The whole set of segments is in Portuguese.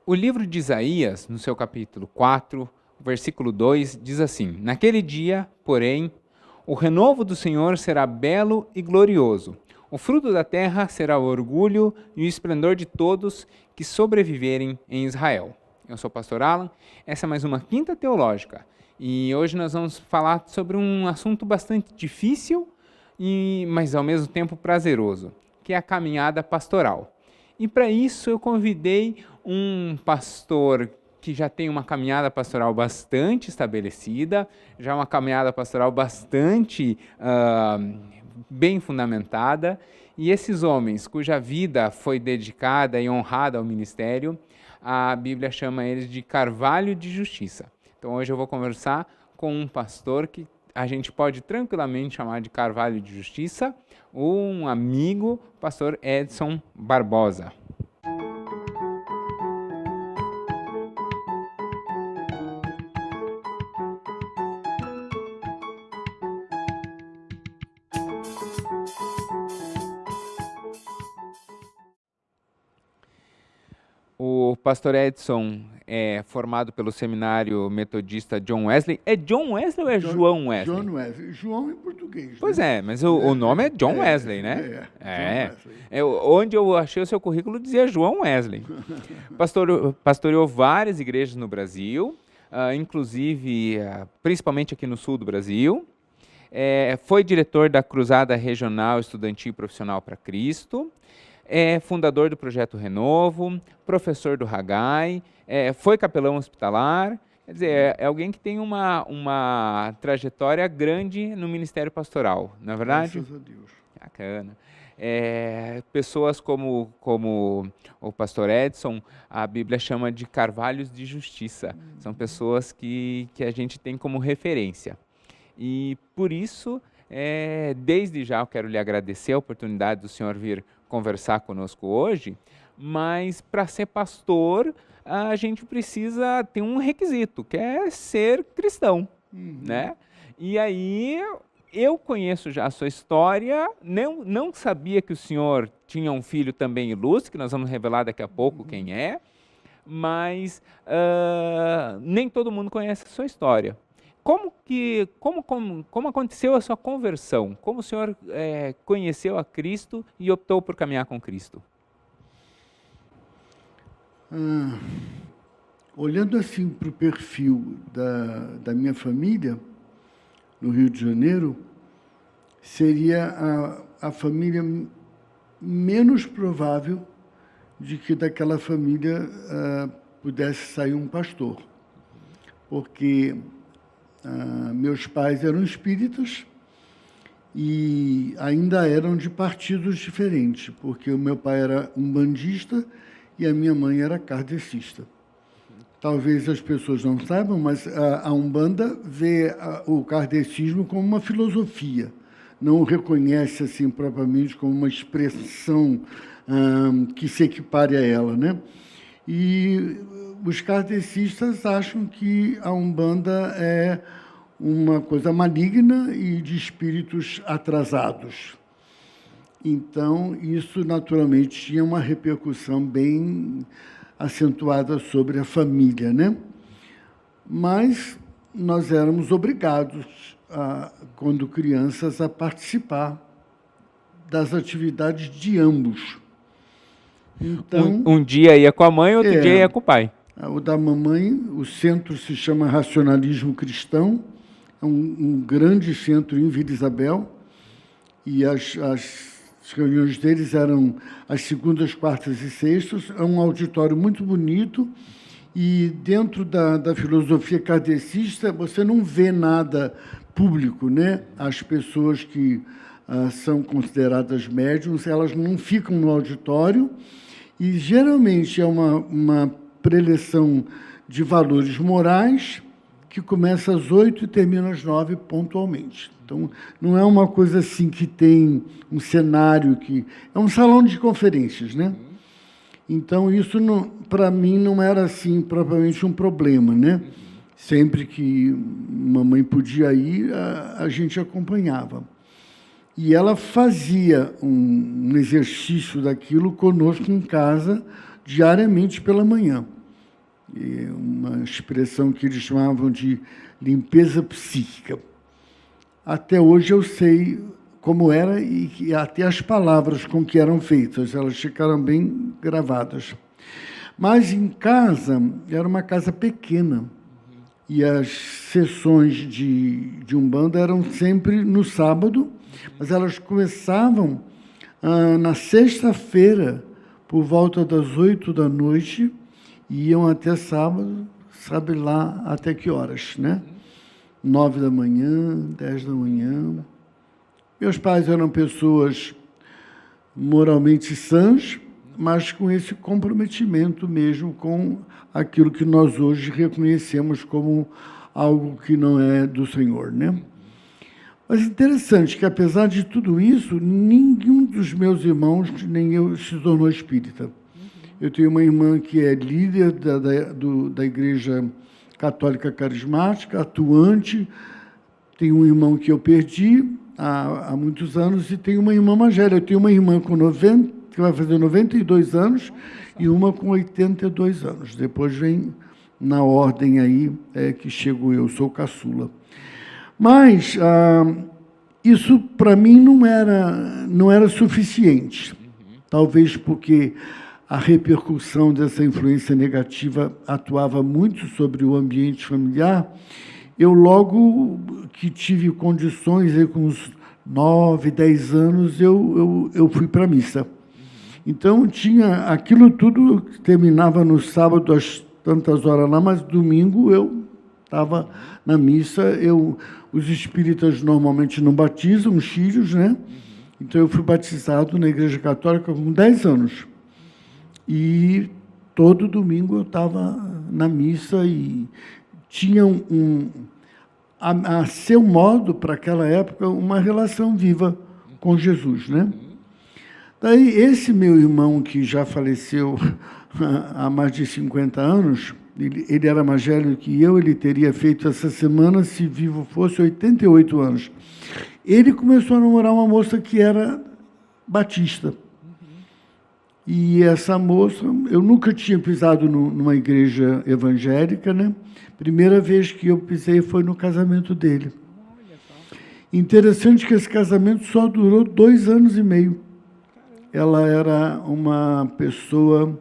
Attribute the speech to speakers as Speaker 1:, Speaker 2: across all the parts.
Speaker 1: O livro de Isaías, no seu capítulo 4, versículo 2, diz assim: Naquele dia, porém, o renovo do Senhor será belo e glorioso. O fruto da terra será o orgulho e o esplendor de todos que sobreviverem em Israel. Eu sou o pastor Alan, essa é mais uma Quinta Teológica. E hoje nós vamos falar sobre um assunto bastante difícil, mas ao mesmo tempo prazeroso, que é a caminhada pastoral. E para isso eu convidei um pastor que já tem uma caminhada pastoral bastante estabelecida, já uma caminhada pastoral bastante bem fundamentada, e esses homens cuja vida foi dedicada e honrada ao ministério, a Bíblia chama eles de carvalho de justiça. Então hoje eu vou conversar com um pastor que a gente pode tranquilamente chamar de carvalho de justiça, um amigo, pastor Edson Barbosa. O pastor Edson é formado pelo seminário metodista John Wesley. É John Wesley ou é João Wesley?
Speaker 2: John Wesley. João em português.
Speaker 1: Pois
Speaker 2: né?
Speaker 1: mas o nome é John Wesley, né?
Speaker 2: John Wesley.
Speaker 1: Onde eu achei o seu currículo dizia João Wesley. Pastoreou várias igrejas no Brasil, inclusive, principalmente aqui no sul do Brasil. Foi diretor da Cruzada Regional Estudantil e Profissional para Cristo. É fundador do Projeto Renovo, professor do Haggai, foi capelão hospitalar. Quer dizer, é alguém que tem uma trajetória grande no ministério pastoral, não é verdade?
Speaker 2: Graças a Deus.
Speaker 1: Bacana. Pessoas como o pastor Edson, a Bíblia chama de carvalhos de justiça. São pessoas que a gente tem como referência. E por isso, desde já eu quero lhe agradecer a oportunidade do senhor vir conversar conosco hoje, mas para ser pastor, a gente precisa ter um requisito, que é ser cristão, né? E aí, eu conheço já a sua história, não sabia que o senhor tinha um filho também ilustre, que nós vamos revelar daqui a pouco quem é, mas nem todo mundo conhece a sua história. Como aconteceu a sua conversão? Como o senhor conheceu a Cristo e optou por caminhar com Cristo?
Speaker 2: Olhando assim para o perfil da minha família, no Rio de Janeiro, seria a família menos provável de que daquela família pudesse sair um pastor. Porque meus pais eram espíritas e ainda eram de partidos diferentes, porque o meu pai era umbandista e a minha mãe era kardecista. Talvez as pessoas não saibam, mas a Umbanda vê o kardecismo como uma filosofia, não o reconhece assim propriamente como uma expressão que se equipare a ela, né? E os kardecistas acham que a Umbanda é uma coisa maligna e de espíritos atrasados. Então, isso naturalmente tinha uma repercussão bem acentuada sobre a família, né? Mas nós éramos obrigados, quando crianças, a participar das atividades de ambos. Então,
Speaker 1: um dia ia com a mãe, outro dia ia com o pai.
Speaker 2: O da mamãe, o centro se chama Racionalismo Cristão, é um grande centro em Vila Isabel, e as reuniões deles eram às segundas, quartas e sextas. É um auditório muito bonito, e dentro da filosofia kardecista você não vê nada público, né? As pessoas que são consideradas médiums, elas não ficam no auditório, e geralmente é uma preleção de valores morais que começa às 8 e termina às 9 pontualmente. Então, não é uma coisa assim que tem um cenário que... É um salão de conferências, né? Então, isso, para mim, não era assim propriamente um problema, né? Sempre que mamãe podia ir, a gente acompanhava. E ela fazia um exercício daquilo conosco em casa, diariamente pela manhã. uma expressão que eles chamavam de limpeza psíquica. Até hoje eu sei como era e até as palavras com que eram feitas, elas ficaram bem gravadas. Mas em casa, era uma casa pequena, e as sessões de Umbanda eram sempre no sábado, mas elas começavam na sexta-feira, por volta das 8 da noite, e iam até sábado, sabe lá até que horas, né? 9 da manhã, 10 da manhã. Meus pais eram pessoas moralmente sãs, mas com esse comprometimento mesmo com aquilo que nós hoje reconhecemos como algo que não é do Senhor, né? Mas interessante que, apesar de tudo isso, nenhum dos meus irmãos, nem eu, se tornou espírita. Eu tenho uma irmã que é líder da Igreja Católica Carismática, atuante. Tenho um irmão que eu perdi há muitos anos e tenho uma irmã mais velha. Eu tenho uma irmã com 90, que vai fazer 92 anos e uma com 82 anos. Depois vem na ordem aí que chego eu, sou caçula. Mas isso, para mim, não era suficiente. Talvez porque a repercussão dessa influência negativa atuava muito sobre o ambiente familiar. Eu, logo que tive condições, aí, com uns 9, 10 anos, eu fui para a missa. Então, tinha aquilo tudo que terminava no sábado, às tantas horas lá, mas domingo eu estava na missa. Os espíritas normalmente não batizam os filhos, né? Então, eu fui batizado na Igreja Católica com 10 anos. E todo domingo eu estava na missa e tinha a seu modo, para aquela época, uma relação viva com Jesus, né? Daí, esse meu irmão, que já faleceu há mais de 50 anos, ele era mais velho que eu, ele teria feito essa semana, se vivo fosse, 88 anos. Ele começou a namorar uma moça que era batista. E essa moça, eu nunca tinha pisado numa igreja evangélica, né? Primeira vez que eu pisei foi no casamento dele. Interessante que esse casamento só durou 2 anos e meio. Ela era uma pessoa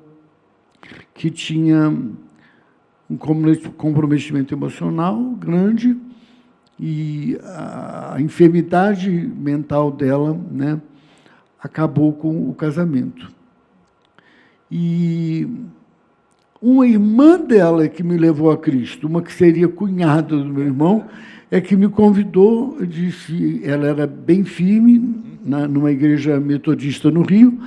Speaker 2: que tinha um comprometimento emocional grande e a enfermidade mental dela, né, acabou com o casamento. E uma irmã dela que me levou a Cristo, uma que seria cunhada do meu irmão, é que me convidou, disse, ela era bem firme, numa igreja metodista no Rio,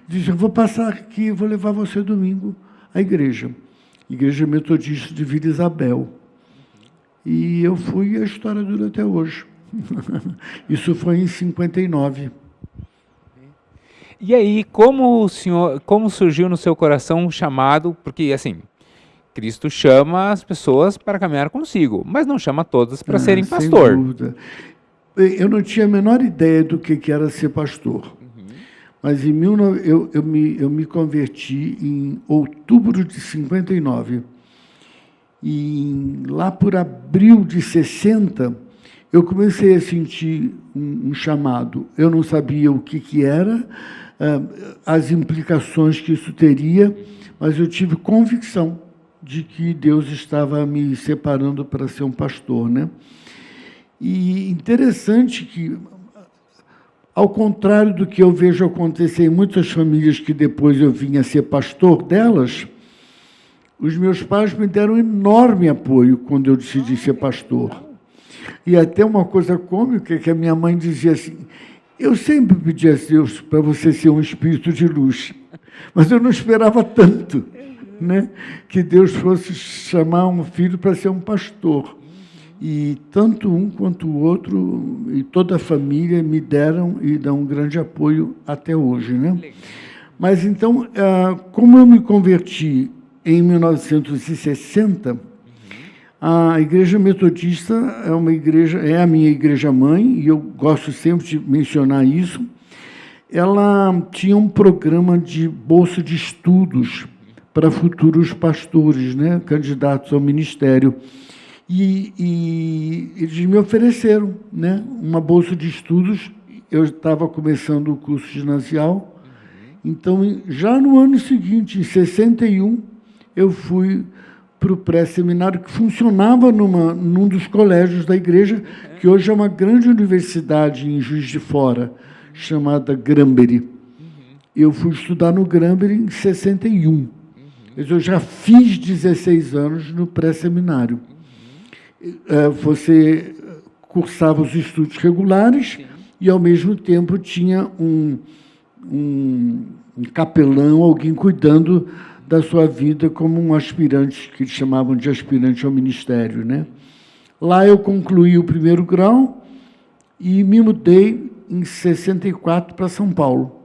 Speaker 2: disse, eu vou passar aqui, vou levar você domingo à igreja metodista de Vila Isabel. E eu fui, e a história dura até hoje. Isso foi em 59.
Speaker 1: E aí, como surgiu no seu coração o chamado? Porque, assim, Cristo chama as pessoas para caminhar consigo, mas não chama todas para serem pastor.
Speaker 2: Sem dúvida. Eu não tinha a menor ideia do que era ser pastor. Mas eu me converti em outubro de 59. E lá por abril de 60, eu comecei a sentir um chamado. Eu não sabia o que era, as implicações que isso teria, mas eu tive convicção de que Deus estava me separando para ser um pastor, né? E interessante que, ao contrário do que eu vejo acontecer em muitas famílias que depois eu vim a ser pastor delas, os meus pais me deram um enorme apoio quando eu decidi ser pastor. E até uma coisa cômica, que a minha mãe dizia assim, eu sempre pedi a Deus para você ser um espírito de luz, mas eu não esperava tanto, né, que Deus fosse chamar um filho para ser um pastor. E tanto um quanto o outro, e toda a família me deram e dão um grande apoio até hoje, né? Mas então, como eu me converti em 1960, a Igreja Metodista é a minha igreja-mãe, e eu gosto sempre de mencionar isso. Ela tinha um programa de bolsa de estudos para futuros pastores, né, candidatos ao ministério. E eles me ofereceram, né, uma bolsa de estudos. Eu estava começando o curso ginasial, então, já no ano seguinte, em 61, eu fui para o pré-seminário, que funcionava num dos colégios da igreja, que hoje é uma grande universidade em Juiz de Fora, chamada Granbury. Eu fui estudar no Granbury em 61. Mas eu já fiz 16 anos no pré-seminário. Você cursava os estudos regulares e, ao mesmo tempo, tinha um capelão, alguém cuidando da sua vida como um aspirante, que eles chamavam de aspirante ao ministério, né? Lá eu concluí o primeiro grau e me mudei em 64 para São Paulo.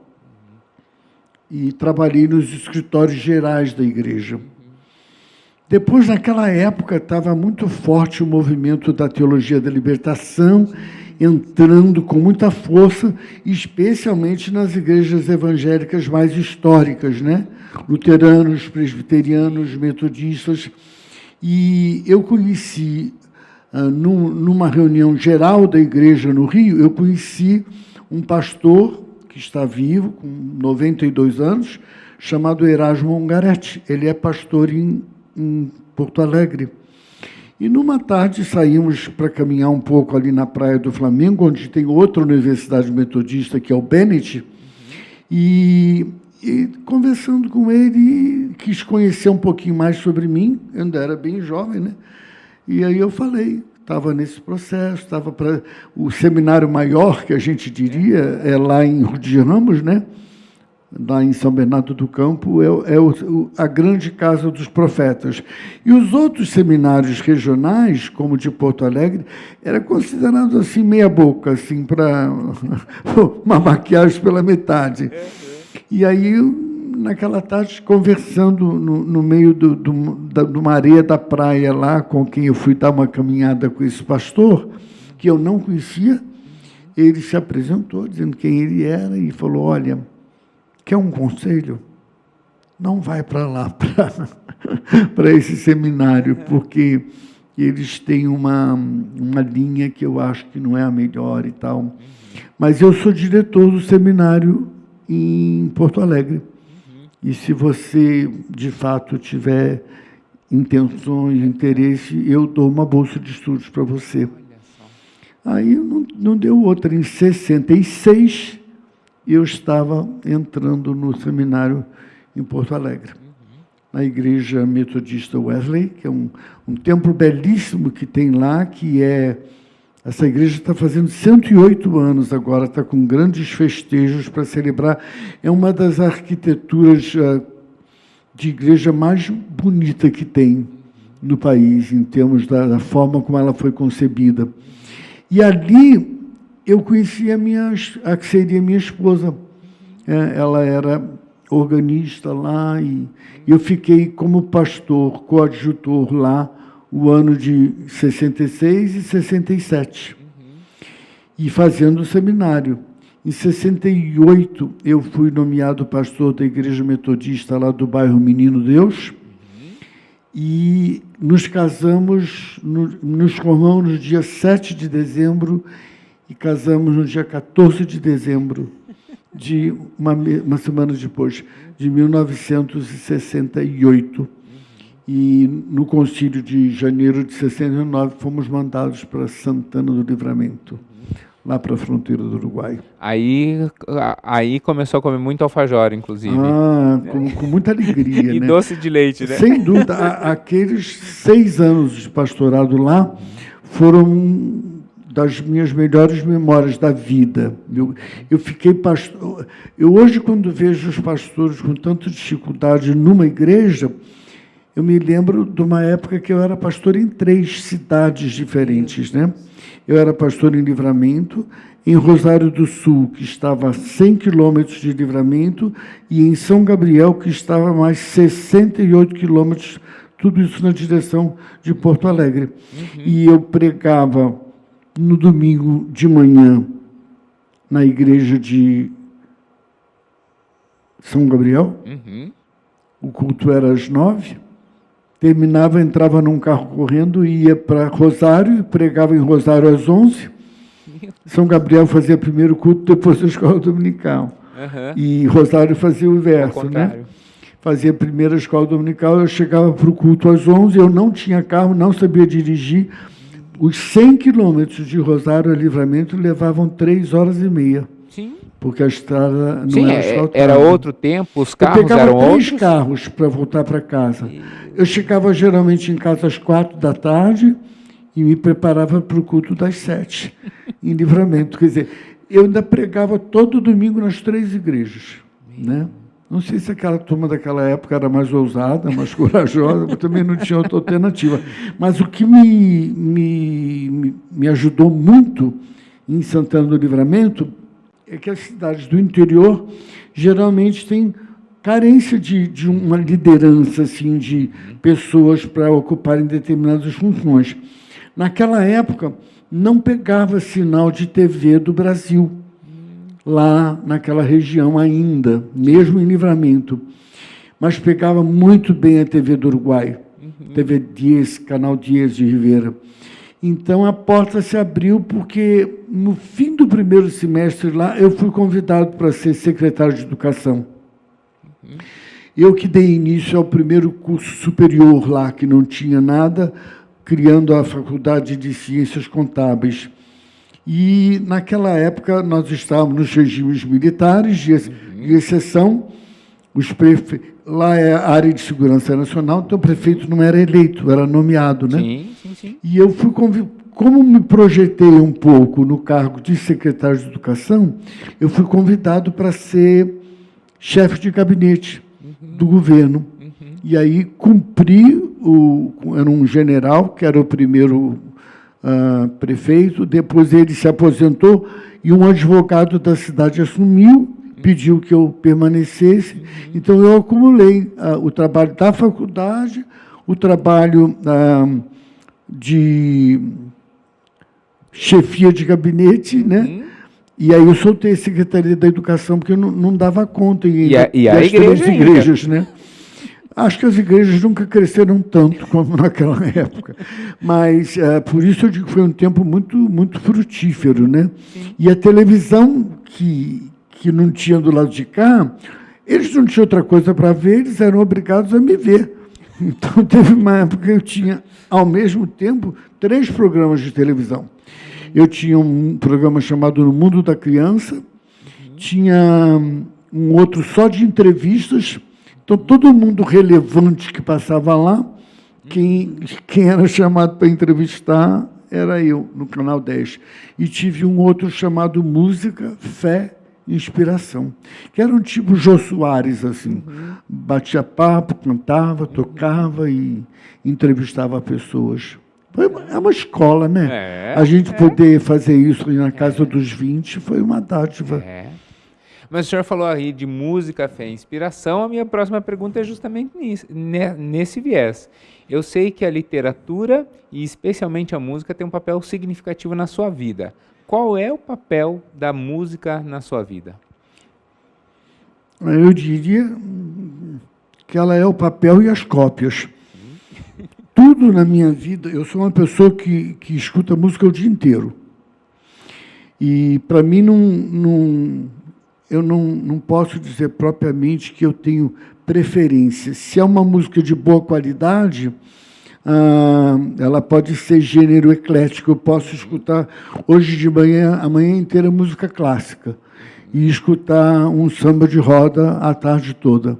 Speaker 2: E trabalhei nos escritórios gerais da igreja. Depois, naquela época, estava muito forte o movimento da teologia da libertação, entrando com muita força, especialmente nas igrejas evangélicas mais históricas, né? Luteranos, presbiterianos, metodistas. E eu conheci, numa reunião geral da igreja no Rio, eu conheci um pastor que está vivo, com 92 anos, chamado Erasmo Ungaretti. Ele é pastor em Porto Alegre. E numa tarde saímos para caminhar um pouco ali na Praia do Flamengo, onde tem outra universidade metodista, que é o Bennett, e conversando com ele, quis conhecer um pouquinho mais sobre mim. Eu ainda era bem jovem, né? E aí eu falei, estava nesse processo, estava para o seminário maior, que a gente diria, é lá em Rio de Ramos, né? Lá em São Bernardo do Campo, a grande casa dos profetas. E os outros seminários regionais, como o de Porto Alegre, era considerado assim, meia boca, assim, para uma maquiagem pela metade. E aí, naquela tarde, conversando no meio de uma areia da praia lá, com quem eu fui dar uma caminhada com esse pastor, que eu não conhecia, ele se apresentou, dizendo quem ele era, e falou, olha, quer um conselho? Não vai para lá, para esse seminário, porque eles têm uma linha que eu acho que não é a melhor e tal. Mas eu sou diretor do seminário em Porto Alegre. E se você, de fato, tiver intenções, interesse, eu dou uma bolsa de estudos para você. Aí não deu outra. Em 66, eu estava entrando no seminário em Porto Alegre, na Igreja Metodista Wesley, que é um templo belíssimo que tem lá, que é... Essa igreja está fazendo 108 anos agora, está com grandes festejos para celebrar. É uma das arquiteturas de igreja mais bonita que tem no país, em termos da forma como ela foi concebida. E ali eu conheci a que seria minha esposa. Ela era organista lá, e eu fiquei como pastor, coadjutor lá, o ano de 66 e 67, e fazendo o seminário. Em 68, eu fui nomeado pastor da Igreja Metodista lá do bairro Menino Deus, e nos casamos, nos formamos no dia 7 de dezembro, e casamos no dia 14 de dezembro, de uma semana depois, de 1968. E no concílio de janeiro de 69, fomos mandados para Santana do Livramento, lá para a fronteira do Uruguai.
Speaker 1: Aí começou a comer muito alfajor, inclusive.
Speaker 2: Com muita alegria.
Speaker 1: E
Speaker 2: né?
Speaker 1: doce de leite, né?
Speaker 2: Sem dúvida. Aqueles 6 anos de pastorado lá foram das minhas melhores memórias da vida. Eu fiquei pastor. Eu hoje, quando vejo os pastores com tanta dificuldade numa igreja, eu me lembro de uma época que eu era pastor em 3 cidades diferentes, né? Eu era pastor em Livramento, em Rosário do Sul, que estava a 100 quilômetros de Livramento, e em São Gabriel, que estava a mais 68 quilômetros, tudo isso na direção de Porto Alegre. E eu pregava no domingo de manhã na igreja de São Gabriel, o culto era às 9, terminava, entrava num carro correndo, ia para Rosário, pregava em Rosário às 11. São Gabriel fazia primeiro culto, depois a escola dominical. E Rosário fazia o inverso, né? Fazia a primeira escola dominical, eu chegava para o culto às 11, eu não tinha carro, não sabia dirigir. Os 100 quilômetros de Rosário a Livramento levavam 3h30.
Speaker 1: Sim.
Speaker 2: Porque a estrada não
Speaker 1: Sim,
Speaker 2: era asfaltada.
Speaker 1: era outro tempo, os carros
Speaker 2: eu pegava
Speaker 1: eram
Speaker 2: 3
Speaker 1: outros.
Speaker 2: carros para voltar para casa. Eu chegava geralmente em casa às 4h e me preparava para o culto das 7, em Livramento. Quer dizer, eu ainda pregava todo domingo nas 3 igrejas, né? Não sei se aquela turma daquela época era mais ousada, mais corajosa, mas também não tinha outra alternativa. Mas o que me ajudou muito em Santana do Livramento é que as cidades do interior geralmente têm carência de uma liderança, assim, de pessoas para ocuparem determinadas funções. Naquela época, não pegava sinal de TV do Brasil, lá naquela região ainda, mesmo em Livramento. Mas pegava muito bem a TV do Uruguai, TV 10, Canal 10 de Rivera. Então, a porta se abriu porque, no fim do primeiro semestre lá, eu fui convidado para ser secretário de Educação. Eu que dei início ao primeiro curso superior lá, que não tinha nada, criando a Faculdade de Ciências Contábeis. E, naquela época, nós estávamos nos regimes militares, de exceção, lá é a área de segurança nacional, então o prefeito não era eleito, era nomeado, né?
Speaker 1: Sim.
Speaker 2: E eu fui como me projetei um pouco no cargo de secretário de Educação, eu fui convidado para ser chefe de gabinete do governo. E aí cumpri, era um general, que era o primeiro prefeito, depois ele se aposentou e um advogado da cidade assumiu, pediu que eu permanecesse. Então, eu acumulei o trabalho da faculdade, o trabalho de chefia de gabinete, né? E aí eu soltei a Secretaria da Educação, porque eu não dava conta.
Speaker 1: E a
Speaker 2: igrejas, né? Acho que as igrejas nunca cresceram tanto como naquela época. Mas, por isso, eu digo que foi um tempo muito, muito frutífero, né? Sim. E a televisão, que não tinha do lado de cá, eles não tinham outra coisa para ver, eles eram obrigados a me ver. Então, teve uma época que eu tinha, ao mesmo tempo, 3 programas de televisão. Eu tinha um programa chamado No Mundo da Criança, tinha um outro só de entrevistas. Então, todo mundo relevante que passava lá, quem era chamado para entrevistar era eu, no Canal 10. E tive um outro chamado Música, Fé e Inspiração, que era um tipo Jô Soares, assim. Batia papo, cantava, tocava e entrevistava pessoas. É uma escola, né? A gente poder fazer isso na casa dos 20 foi uma dádiva.
Speaker 1: Mas o senhor falou aí de música, fé e inspiração. A minha próxima pergunta é justamente nesse viés. Eu sei que a literatura, e especialmente a música, tem um papel significativo na sua vida. Qual é o papel da música na sua vida?
Speaker 2: Eu diria que ela é o papel e as cópias. Tudo na minha vida, eu sou uma pessoa que escuta música o dia inteiro. E, para mim, eu não posso dizer propriamente que eu tenho preferência. Se é uma música de boa qualidade, ela pode ser gênero eclético. Eu posso escutar, hoje de manhã, a manhã inteira, música clássica, e escutar um samba de roda a tarde toda.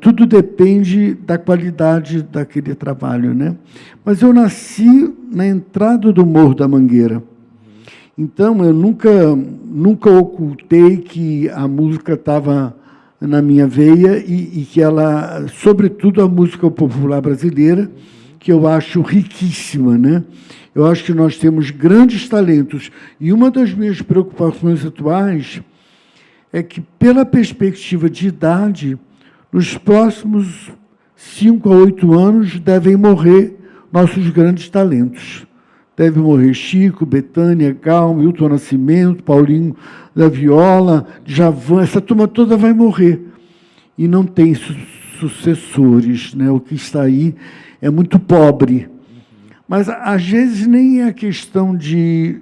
Speaker 2: Tudo depende da qualidade daquele trabalho, né? Mas eu nasci na entrada do Morro da Mangueira. Então, eu nunca ocultei que a música estava na minha veia e que ela, sobretudo a música popular brasileira, que eu acho riquíssima, né? Eu acho que nós temos grandes talentos. E uma das minhas preocupações atuais é que, pela perspectiva de idade, nos próximos 5 a 8 anos devem morrer nossos grandes talentos. Deve morrer Chico, Bethânia, Gal, Milton Nascimento, Paulinho da Viola, Djavan, essa turma toda vai morrer. E não tem sucessores, né? O que está aí é muito pobre. Mas, às vezes, nem é a questão de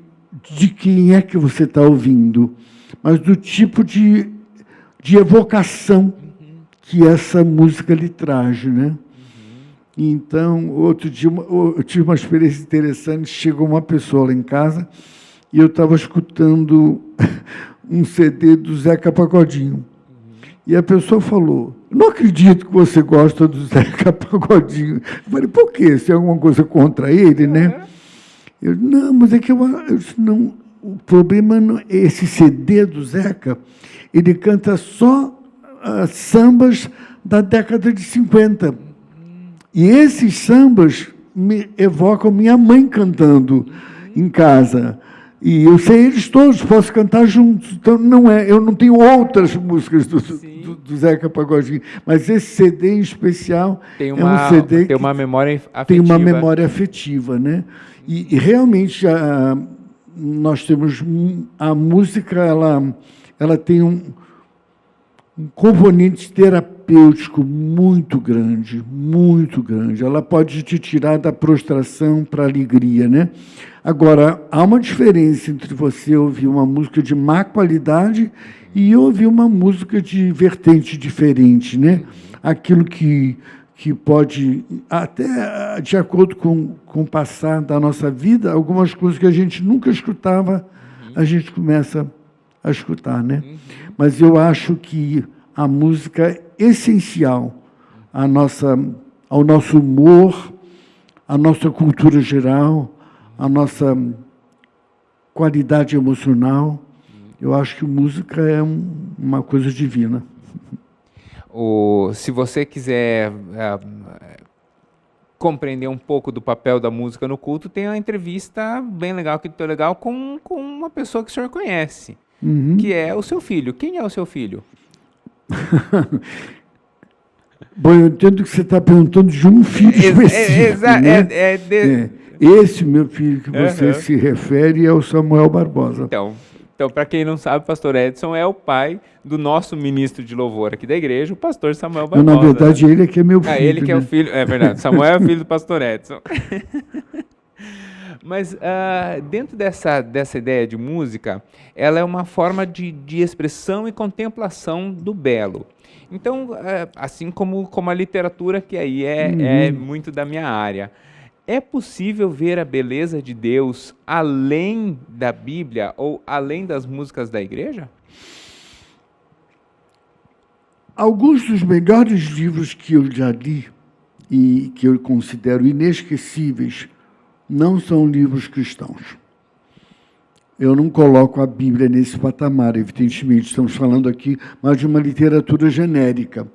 Speaker 2: quem é que você está ouvindo, mas do tipo de evocação que essa música lhe traz, né? Então, outro dia, eu tive uma experiência interessante, chegou uma pessoa lá em casa e eu estava escutando um CD do Zeca Pagodinho. E a pessoa falou, não acredito que você gosta do Zeca Pagodinho. Eu falei, por quê? Se é alguma coisa contra ele, né? Eu, não, mas é que eu disse, não, o problema não é esse CD do Zeca, ele canta só sambas da década de 50. E esses sambas me evocam minha mãe cantando em casa. E eu sei eles todos, posso cantar juntos. Então, não é, eu não tenho outras músicas do Zeca Pagodinho, mas esse CD em especial é um CD
Speaker 1: tem uma memória afetiva.
Speaker 2: Tem uma memória afetiva, né? E realmente nós temos a música, ela tem um componente terapêutico muito grande, muito grande. Ela pode te tirar da prostração para a alegria, né? Agora, há uma diferença entre você ouvir uma música de má qualidade e ouvir uma música de vertente diferente, né? Aquilo que pode, até de acordo com o passar da nossa vida, algumas coisas que a gente nunca escutava, a gente começa a escutar, né? Mas eu acho que a música é essencial ao nosso humor, à nossa cultura geral, à nossa qualidade emocional. Eu acho que música é uma coisa divina.
Speaker 1: Se você quiser compreender um pouco do papel da música no culto, tem uma entrevista bem legal, com uma pessoa que o senhor conhece, que é o seu filho. Quem é o seu filho?
Speaker 2: Bom, eu entendo que você está perguntando de um filho específico, né? Esse meu filho que você se refere é o Samuel Barbosa.
Speaker 1: Então, para quem não sabe, o pastor Edson é o pai do nosso ministro de louvor aqui da igreja, o pastor Samuel Barbosa.
Speaker 2: Na verdade, ele é que é meu filho.
Speaker 1: Ele que é o filho, é verdade. Samuel é o filho do pastor Edson. Mas dentro dessa ideia de música, ela é uma forma de expressão e contemplação do belo. Então, assim como a literatura, que aí é muito da minha área, é possível ver a beleza de Deus além da Bíblia ou além das músicas da igreja?
Speaker 2: Alguns dos melhores livros que eu já li e que eu considero inesquecíveis não são livros cristãos. Eu não coloco a Bíblia nesse patamar, evidentemente. Estamos falando aqui mais de uma literatura genérica.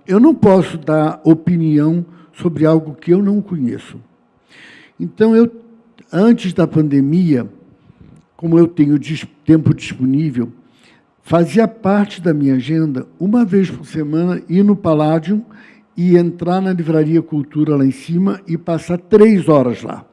Speaker 2: Eu não posso dar opinião sobre algo que eu não conheço. Então, antes da pandemia, como eu tenho tempo disponível, fazia parte da minha agenda, uma vez por semana, ir no Palladium e entrar na Livraria Cultura lá em cima e passar 3 horas lá.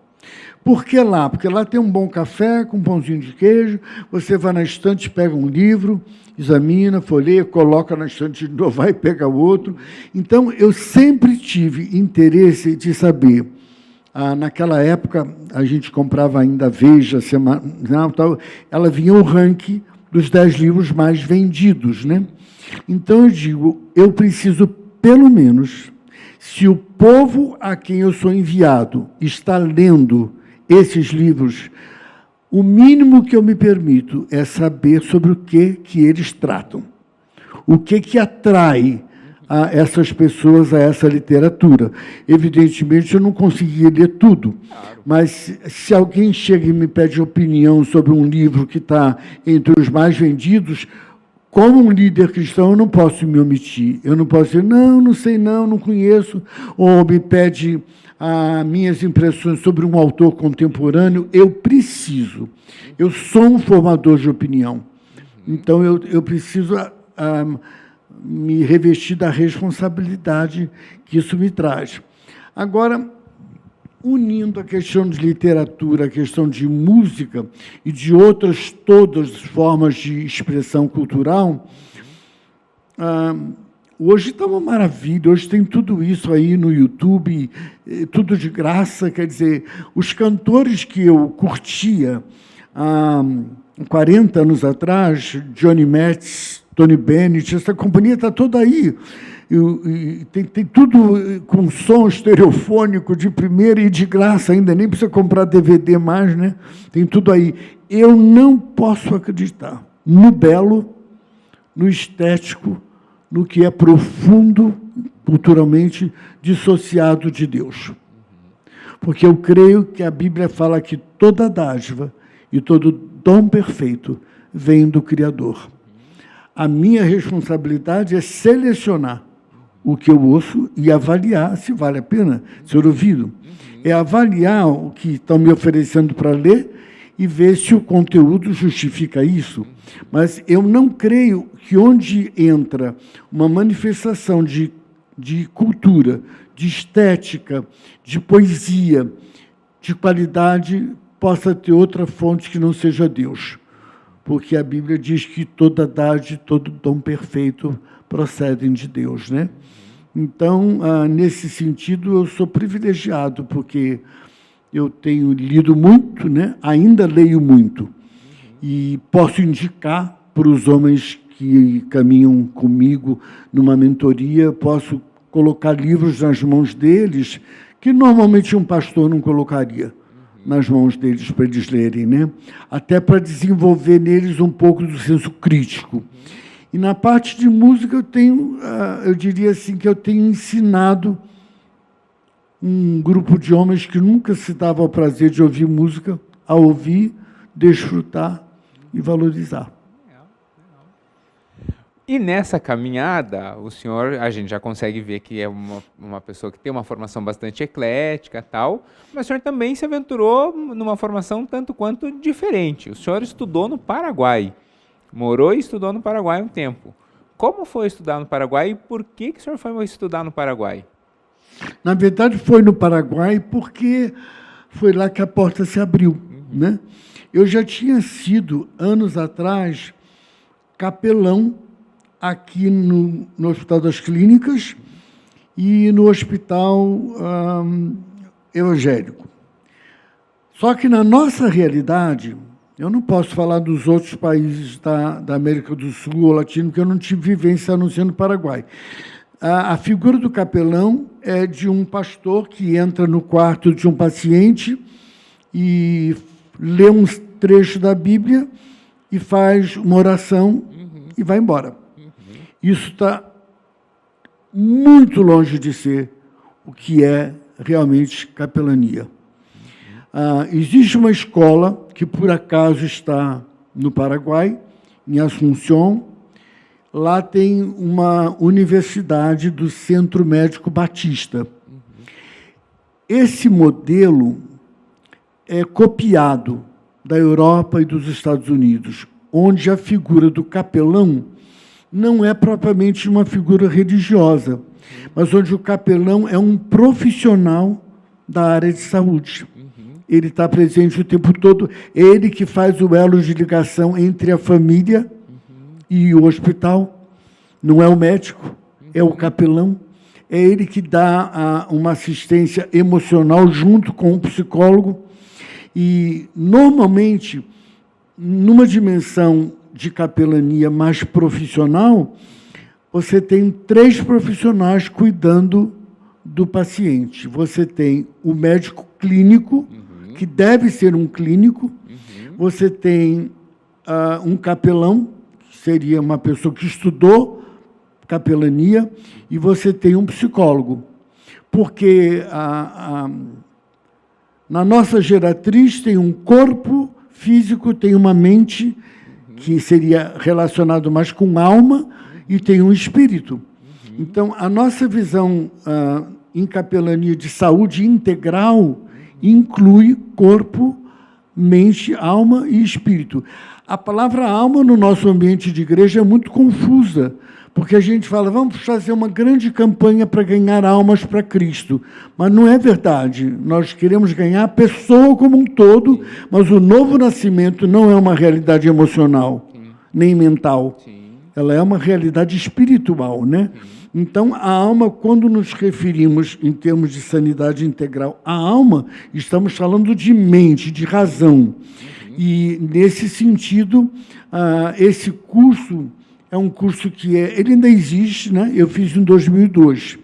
Speaker 2: Por que lá? Porque lá tem um bom café com um pãozinho de queijo, você vai na estante, pega um livro, examina, folheia, coloca na estante de novo, vai pegar outro. Então, eu sempre tive interesse de saber. Naquela época, a gente comprava ainda a Veja, semanal, tal, ela vinha o ranking dos 10 livros mais vendidos, né? Então, eu digo, eu preciso, pelo menos, se o povo a quem eu sou enviado está lendo esses livros, o mínimo que eu me permito é saber sobre o que eles tratam. O que atrai essas pessoas a essa literatura. Evidentemente, eu não consegui ler tudo, mas se alguém chega e me pede opinião sobre um livro que está entre os mais vendidos, como um líder cristão, eu não posso me omitir. Eu não posso dizer, não sei, não conheço, ou me pede minhas impressões sobre um autor contemporâneo. Eu sou um formador de opinião. Então, eu preciso me revestir da responsabilidade que isso me traz. Agora, unindo a questão de literatura, a questão de música e de outras todas formas de expressão cultural, hoje está uma maravilha, hoje tem tudo isso aí no YouTube, tudo de graça, quer dizer, os cantores que eu curtia há 40 anos atrás, Johnny Metz, Tony Bennett, essa companhia está toda aí. Tem tudo com som estereofônico de primeira e de graça ainda, nem precisa comprar DVD mais, né? Tem tudo aí. Eu não posso acreditar no belo, no estético, no que é profundo, culturalmente, dissociado de Deus. Porque eu creio que a Bíblia fala que toda dádiva e todo dom perfeito vem do Criador. A minha responsabilidade é selecionar o que eu ouço e avaliar se vale a pena ser ouvido. É avaliar o que estão me oferecendo para ler e ver se o conteúdo justifica isso. Mas eu não creio que onde entra uma manifestação de cultura, de estética, de poesia, de qualidade, possa ter outra fonte que não seja Deus. Porque a Bíblia diz que toda dádiva, todo dom perfeito procedem de Deus, né? Então, nesse sentido, eu sou privilegiado, porque eu tenho lido muito, né? Ainda leio muito, e posso indicar para os homens que caminham comigo numa mentoria, posso colocar livros nas mãos deles, que normalmente um pastor não colocaria nas mãos deles para eles lerem, né? Até para desenvolver neles um pouco do senso crítico. E na parte de música eu diria assim que eu tenho ensinado um grupo de homens que nunca se dava ao prazer de ouvir música, a ouvir, desfrutar e valorizar.
Speaker 1: E nessa caminhada, o senhor, a gente já consegue ver que é uma pessoa que tem uma formação bastante eclética, tal, mas o senhor também se aventurou numa formação tanto quanto diferente. O senhor estudou no Paraguai, morou e estudou no Paraguai um tempo. Como foi estudar no Paraguai e por que o senhor foi estudar no Paraguai?
Speaker 2: Na verdade, foi no Paraguai porque foi lá que a porta se abriu, né? Eu já tinha sido, anos atrás, capelão aqui no Hospital das Clínicas e no Hospital Evangélico. Só que, na nossa realidade, eu não posso falar dos outros países da América do Sul ou Latino, porque eu não tive vivência a não ser no Paraguai. A figura do capelão é de um pastor que entra no quarto de um paciente e lê um trecho da Bíblia e faz uma oração e vai embora. Isso está muito longe de ser o que é realmente capelania. Existe uma escola que, por acaso, está no Paraguai, em Assunção. Lá tem uma universidade do Centro Médico Batista. Esse modelo é copiado da Europa e dos Estados Unidos, onde a figura do capelão não é propriamente uma figura religiosa, mas onde o capelão é um profissional da área de saúde. Ele está presente o tempo todo, é ele que faz o elo de ligação entre a família e o hospital. Não é o médico, é o capelão. É ele que dá uma assistência emocional junto com o psicólogo. E, normalmente, numa dimensão de capelania mais profissional, você tem 3 profissionais cuidando do paciente. Você tem o médico clínico, que deve ser um clínico. Você tem um capelão, que seria uma pessoa que estudou capelania, e você tem um psicólogo. Porque na nossa geratriz tem um corpo físico, tem uma mente, que seria relacionado mais com alma, e tem um espírito. Então, a nossa visão em capelania de saúde integral inclui corpo, mente, alma e espírito. A palavra alma, no nosso ambiente de igreja, é muito confusa, porque a gente fala, vamos fazer uma grande campanha para ganhar almas para Cristo. Mas não é verdade. Nós queremos ganhar a pessoa como um todo, mas o novo nascimento não é uma realidade emocional, nem mental. Ela é uma realidade espiritual, né? Então, a alma, quando nos referimos em termos de sanidade integral, a alma, estamos falando de mente, de razão. E, nesse sentido, esse curso é um curso que ele ainda existe, né? Eu fiz em 2002,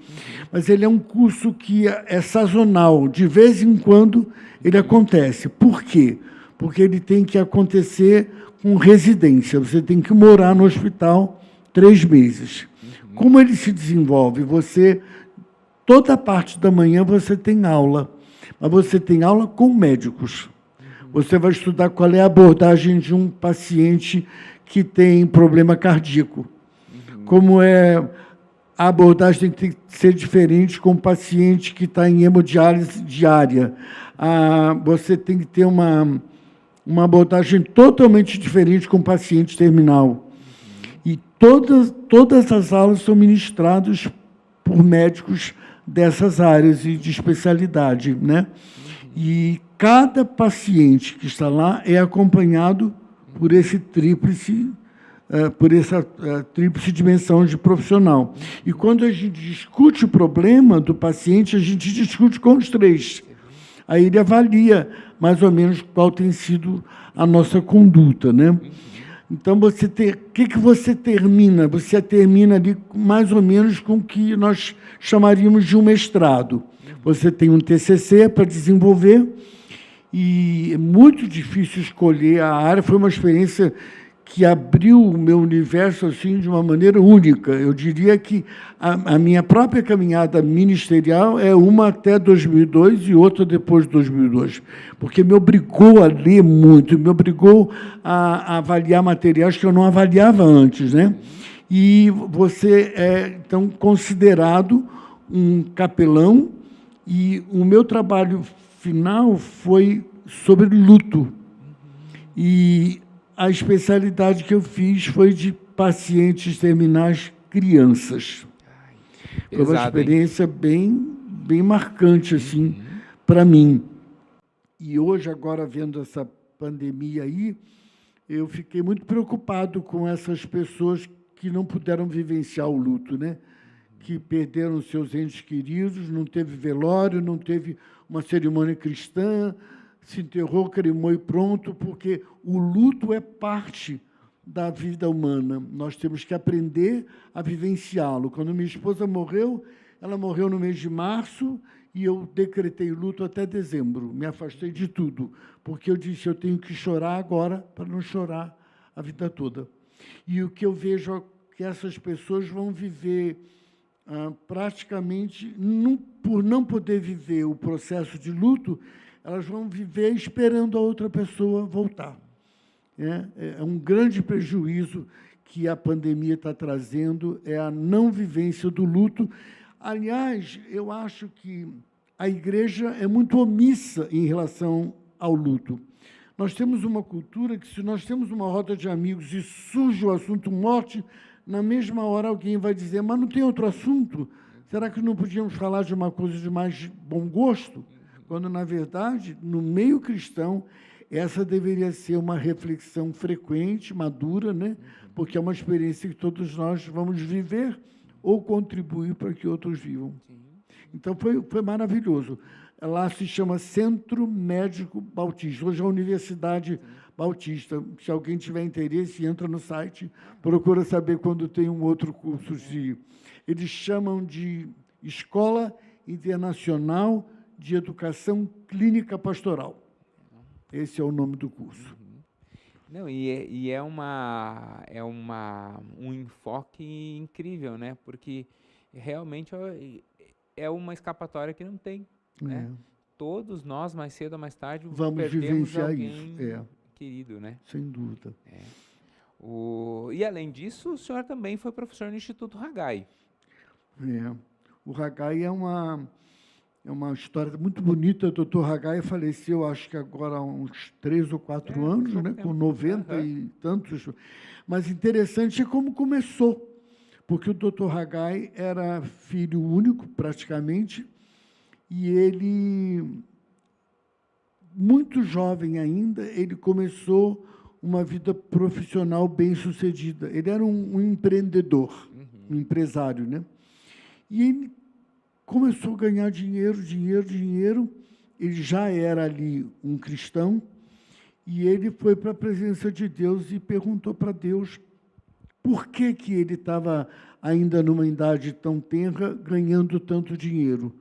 Speaker 2: mas ele é um curso que é sazonal, de vez em quando ele acontece. Por quê? Porque ele tem que acontecer com residência, você tem que morar no hospital 3 meses. Como ele se desenvolve? Toda a parte da manhã você tem aula, mas você tem aula com médicos. Você vai estudar qual é a abordagem de um paciente que tem problema cardíaco. Como a abordagem tem que ser diferente com um paciente que está em hemodiálise diária. Você tem que ter uma abordagem totalmente diferente com o paciente terminal. E todas as aulas são ministradas por médicos dessas áreas e de especialidade, né? E cada paciente que está lá é acompanhado por essa tríplice dimensão de profissional. E quando a gente discute o problema do paciente, a gente discute com os 3. Aí ele avalia mais ou menos qual tem sido a nossa conduta, né? Então, o que você termina? Você termina ali mais ou menos com o que nós chamaríamos de um mestrado. Você tem um TCC para desenvolver e é muito difícil escolher a área. Foi uma experiência que abriu o meu universo assim, de uma maneira única. Eu diria que a minha própria caminhada ministerial é uma até 2002 e outra depois de 2002, porque me obrigou a ler muito, me obrigou a avaliar materiais que eu não avaliava antes, né? E você é, então, considerado um capelão, e o meu trabalho final foi sobre luto. E a especialidade que eu fiz foi de pacientes terminais crianças. Foi uma experiência bem marcante assim, para mim. E hoje, agora, vendo essa pandemia aí, eu fiquei muito preocupado com essas pessoas que não puderam vivenciar o luto, né? Que perderam seus entes queridos, não teve velório, não teve uma cerimônia cristã, se enterrou, cremou e pronto, porque o luto é parte da vida humana. Nós temos que aprender a vivenciá-lo. Quando minha esposa morreu, ela morreu no mês de março e eu decretei luto até dezembro. Me afastei de tudo, porque eu disse, eu tenho que chorar agora para não chorar a vida toda. E o que eu vejo é que essas pessoas vão viver praticamente, por não poder viver o processo de luto, elas vão viver esperando a outra pessoa voltar. É um grande prejuízo que a pandemia está trazendo, é a não vivência do luto. Aliás, eu acho que a igreja é muito omissa em relação ao luto. Nós temos uma cultura que, se nós temos uma roda de amigos e surge o assunto morte, na mesma hora alguém vai dizer, mas não tem outro assunto? Será que não podíamos falar de uma coisa de mais bom gosto? Quando, na verdade, no meio cristão, essa deveria ser uma reflexão frequente, madura, né? Porque é uma experiência que todos nós vamos viver ou contribuir para que outros vivam. Então, foi maravilhoso. Lá se chama Centro Médico Bautista, hoje é a Universidade Bautista. Se alguém tiver interesse, entra no site, procura saber quando tem um outro curso. Eles chamam de Escola Internacional de Educação Clínica Pastoral. Esse é o nome do curso.
Speaker 1: Não, um enfoque incrível, né? Porque realmente é uma escapatória que não tem. Né? Todos nós, mais cedo ou mais tarde,
Speaker 2: vamos vivenciar alguém
Speaker 1: querido, né?
Speaker 2: Sem dúvida.
Speaker 1: E, além disso, o senhor também foi professor no Instituto Haggai.
Speaker 2: O Haggai é uma história muito bonita. O doutor Haggai faleceu, acho que agora há uns 3 ou 4 anos, né? Com 90 e tantos. Mas interessante é como começou, porque o doutor Haggai era filho único, praticamente, e ele, muito jovem ainda, ele começou uma vida profissional bem-sucedida. Ele era um empreendedor, um empresário, né? E ele começou a ganhar dinheiro, dinheiro, dinheiro. Ele já era ali um cristão, e ele foi para a presença de Deus e perguntou para Deus por que ele estava ainda numa idade tão tenra, ganhando tanto dinheiro,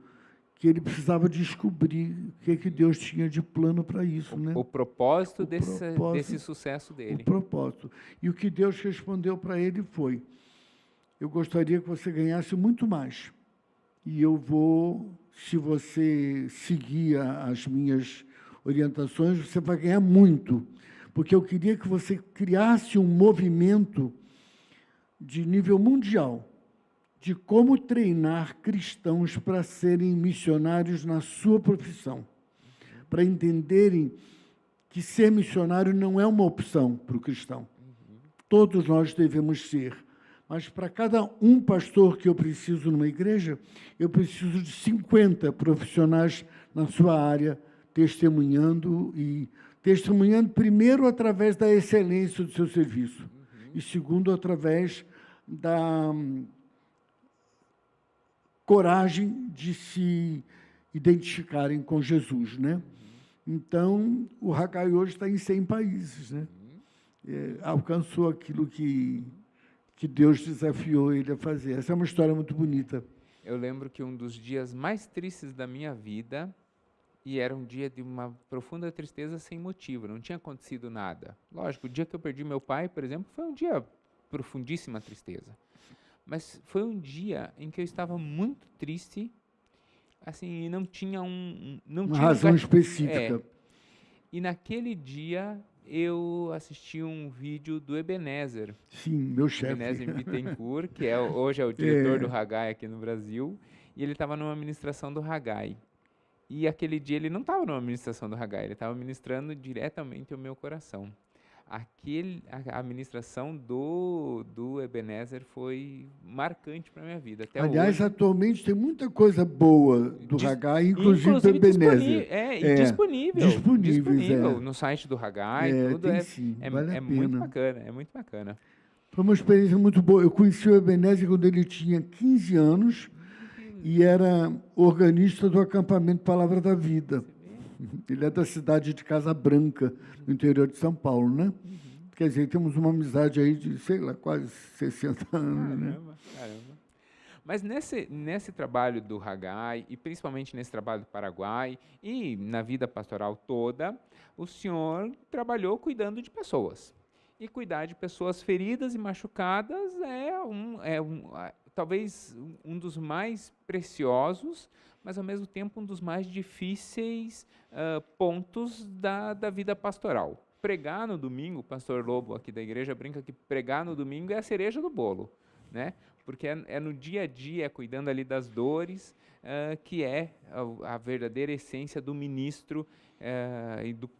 Speaker 2: que ele precisava descobrir o que Deus tinha de plano para isso, né?
Speaker 1: O propósito,
Speaker 2: propósito
Speaker 1: desse sucesso
Speaker 2: O
Speaker 1: dele.
Speaker 2: propósito. E o que Deus respondeu para ele foi: eu gostaria que você ganhasse muito mais. E eu vou, se você seguir as minhas orientações, você vai ganhar muito. Porque eu queria que você criasse um movimento de nível mundial, de como treinar cristãos para serem missionários na sua profissão, para entenderem que ser missionário não é uma opção para o cristão. Todos nós devemos ser. Mas para cada um pastor que eu preciso numa igreja, eu preciso de 50 profissionais na sua área, testemunhando primeiro através da excelência do seu serviço, e segundo através da coragem de se identificarem com Jesus, né? Então, o Haggai hoje está em 100 países, né? Alcançou aquilo que Deus desafiou ele a fazer. Essa é uma história muito bonita.
Speaker 1: Eu lembro que um dos dias mais tristes da minha vida, e era um dia de uma profunda tristeza sem motivo, não tinha acontecido nada. Lógico, o dia que eu perdi meu pai, por exemplo, foi um dia profundíssima tristeza. Mas foi um dia em que eu estava muito triste, assim, e não tinha
Speaker 2: uma razão específica.
Speaker 1: E naquele dia eu assisti um vídeo do Ebenezer.
Speaker 2: Sim, meu chefe.
Speaker 1: Ebenezer Bittencourt, que hoje é o diretor do Haggai aqui no Brasil, e ele estava numa ministração do Haggai. E aquele dia ele não estava numa ministração do Haggai, ele estava ministrando diretamente o meu coração. A ministração do Ebenezer foi marcante para a minha vida. Até
Speaker 2: Aliás,
Speaker 1: hoje,
Speaker 2: atualmente tem muita coisa boa do Haggai, inclusive do Ebenezer.
Speaker 1: Disponível no site do Haggai, tudo
Speaker 2: vale a pena.
Speaker 1: Muito bacana, é muito bacana.
Speaker 2: Foi uma experiência muito boa. Eu conheci o Ebenezer quando ele tinha 15 anos e era organista do acampamento Palavra da Vida. Ele é da cidade de Casa Branca, no interior de São Paulo, né? Quer dizer, temos uma amizade aí de, sei lá, quase 60 anos, né?
Speaker 1: Caramba. Mas nesse trabalho do Haggai, e principalmente nesse trabalho do Paraguai, e na vida pastoral toda, o senhor trabalhou cuidando de pessoas. E cuidar de pessoas feridas e machucadas talvez um dos mais preciosos, mas ao mesmo tempo um dos mais difíceis pontos da vida pastoral. Pregar no domingo, o pastor Lobo aqui da igreja brinca que pregar no domingo é a cereja do bolo, né? Porque é no dia a dia, cuidando ali das dores, que é a verdadeira essência do ministro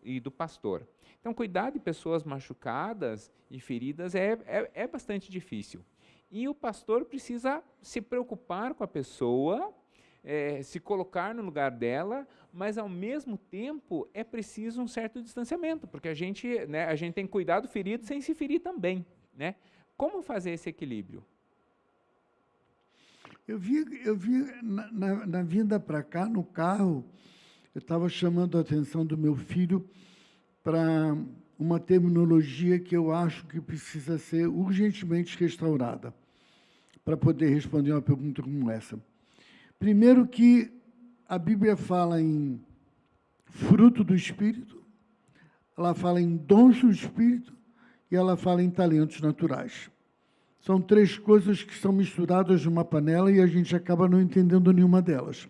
Speaker 1: e do pastor. Então, cuidar de pessoas machucadas e feridas é bastante difícil. E o pastor precisa se preocupar com a pessoa, se colocar no lugar dela, mas, ao mesmo tempo, é preciso um certo distanciamento, porque a gente tem que cuidar do ferido sem se ferir também, né? Como fazer esse equilíbrio?
Speaker 2: Eu vi na vinda para cá, no carro, eu estava chamando a atenção do meu filho para uma terminologia que eu acho que precisa ser urgentemente restaurada para poder responder uma pergunta como essa. Primeiro que a Bíblia fala em fruto do Espírito, ela fala em dons do Espírito e ela fala em talentos naturais. São três coisas que são misturadas numa panela e a gente acaba não entendendo nenhuma delas.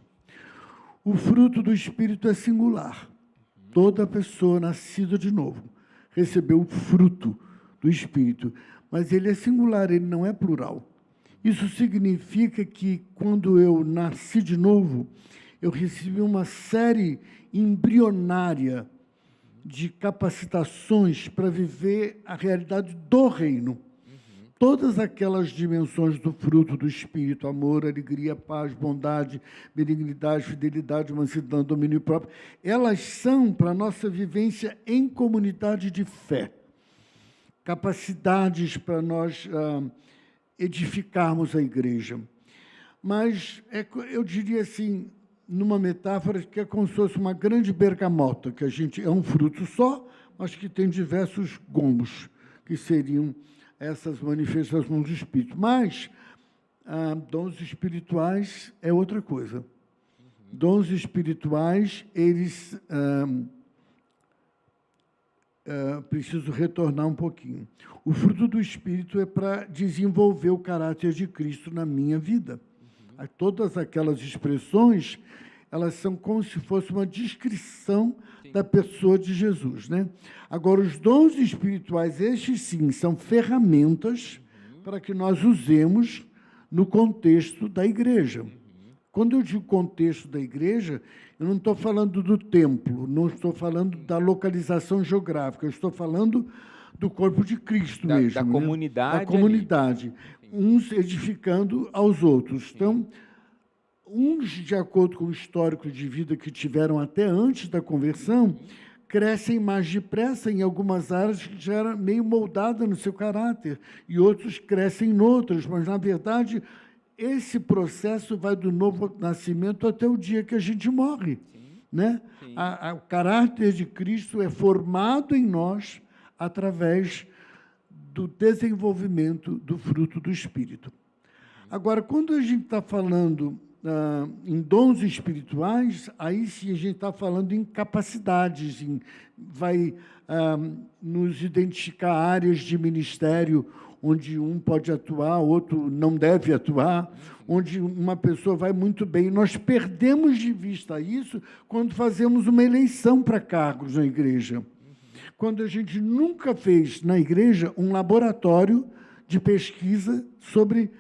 Speaker 2: O fruto do Espírito é singular. Toda pessoa nascida de novo recebeu o fruto do Espírito, mas ele é singular, ele não é plural. Isso significa que, quando eu nasci de novo, eu recebi uma série embrionária de capacitações para viver a realidade do reino. Todas aquelas dimensões do fruto do Espírito, amor, alegria, paz, bondade, benignidade, fidelidade, mansidão, domínio próprio, elas são para a nossa vivência em comunidade de fé. Capacidades para nós edificarmos a igreja. Mas eu diria assim, numa metáfora, que é como se fosse uma grande bergamota, que a gente é um fruto só, mas que tem diversos gomos, que seriam essas manifestações do Espírito. Mas dons espirituais é outra coisa. Dons espirituais, eles... preciso retornar um pouquinho. O fruto do Espírito é para desenvolver o caráter de Cristo na minha vida. Todas aquelas expressões, elas são como se fosse uma descrição da pessoa de Jesus, né? Agora, os dons espirituais, estes sim, são ferramentas para que nós usemos no contexto da igreja. Quando eu digo contexto da igreja, eu não estou falando do templo, não estou falando da localização geográfica, eu estou falando do corpo de Cristo mesmo.
Speaker 1: Da comunidade.
Speaker 2: Né? Da comunidade. Uns edificando aos outros. Então, uns, de acordo com o histórico de vida que tiveram até antes da conversão, crescem mais depressa em algumas áreas que já era meio moldada no seu caráter, e outros crescem em outras, mas, na verdade, esse processo vai do novo nascimento até o dia que a gente morre. Sim. Né? Sim. O caráter de Cristo é formado em nós através do desenvolvimento do fruto do Espírito. Agora, quando a gente está falando em dons espirituais, aí sim a gente está falando em capacidades, vai nos identificar áreas de ministério onde um pode atuar, outro não deve atuar, onde uma pessoa vai muito bem. Nós perdemos de vista isso quando fazemos uma eleição para cargos na igreja. Quando a gente nunca fez na igreja um laboratório de pesquisa sobre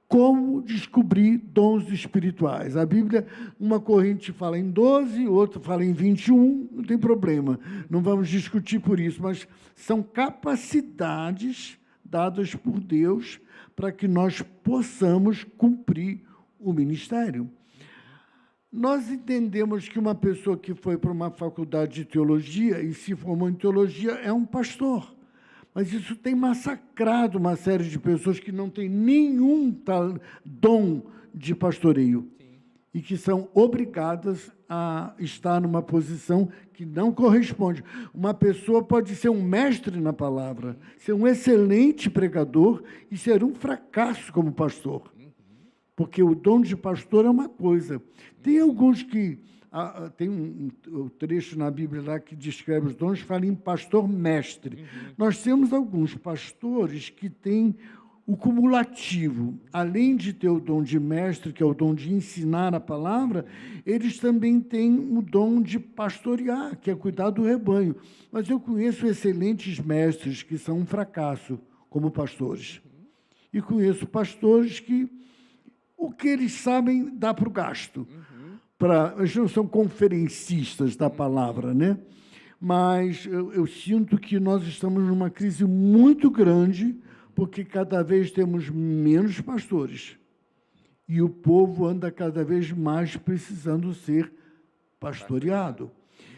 Speaker 2: como descobrir dons espirituais. A Bíblia, uma corrente fala em 12, outra fala em 21, não tem problema, não vamos discutir por isso, mas são capacidades dadas por Deus para que nós possamos cumprir o ministério. Nós entendemos que uma pessoa que foi para uma faculdade de teologia e se formou em teologia é um pastor. Mas isso tem massacrado uma série de pessoas que não têm nenhum dom de pastoreio. Sim. E que são obrigadas a estar numa posição que não corresponde. Uma pessoa pode ser um mestre na palavra, ser um excelente pregador e ser um fracasso como pastor. Porque o dom de pastor é uma coisa. Tem alguns que... tem um trecho na Bíblia lá que descreve os dons, fala em pastor-mestre. Nós temos alguns pastores que têm o cumulativo. Além de ter o dom de mestre, que é o dom de ensinar a palavra, eles também têm o dom de pastorear, que é cuidar do rebanho. Mas eu conheço excelentes mestres que são um fracasso como pastores. E conheço pastores que o que eles sabem dá para o gasto. Eles não são conferencistas da palavra, né? Mas eu sinto que nós estamos numa crise muito grande, porque cada vez temos menos pastores. E o povo anda cada vez mais precisando ser pastoreado.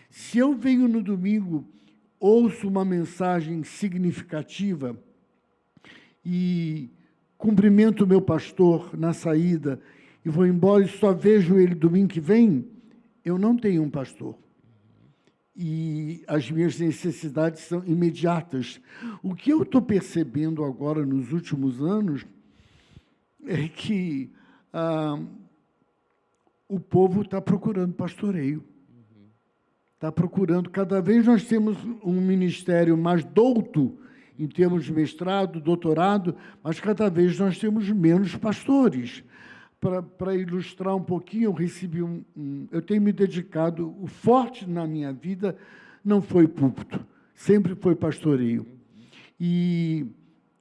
Speaker 2: Se eu venho no domingo, ouço uma mensagem significativa e cumprimento o meu pastor na saída e vou embora e só vejo ele domingo que vem, eu não tenho um pastor. E as minhas necessidades são imediatas. O que eu estou percebendo agora, nos últimos anos, é que o povo está procurando pastoreio. Está procurando. Cada vez nós temos um ministério mais douto, em termos de mestrado, doutorado, mas cada vez nós temos menos pastores. Para ilustrar um pouquinho, eu recebi eu tenho me dedicado, o forte na minha vida não foi púlpito, sempre foi pastoreio. E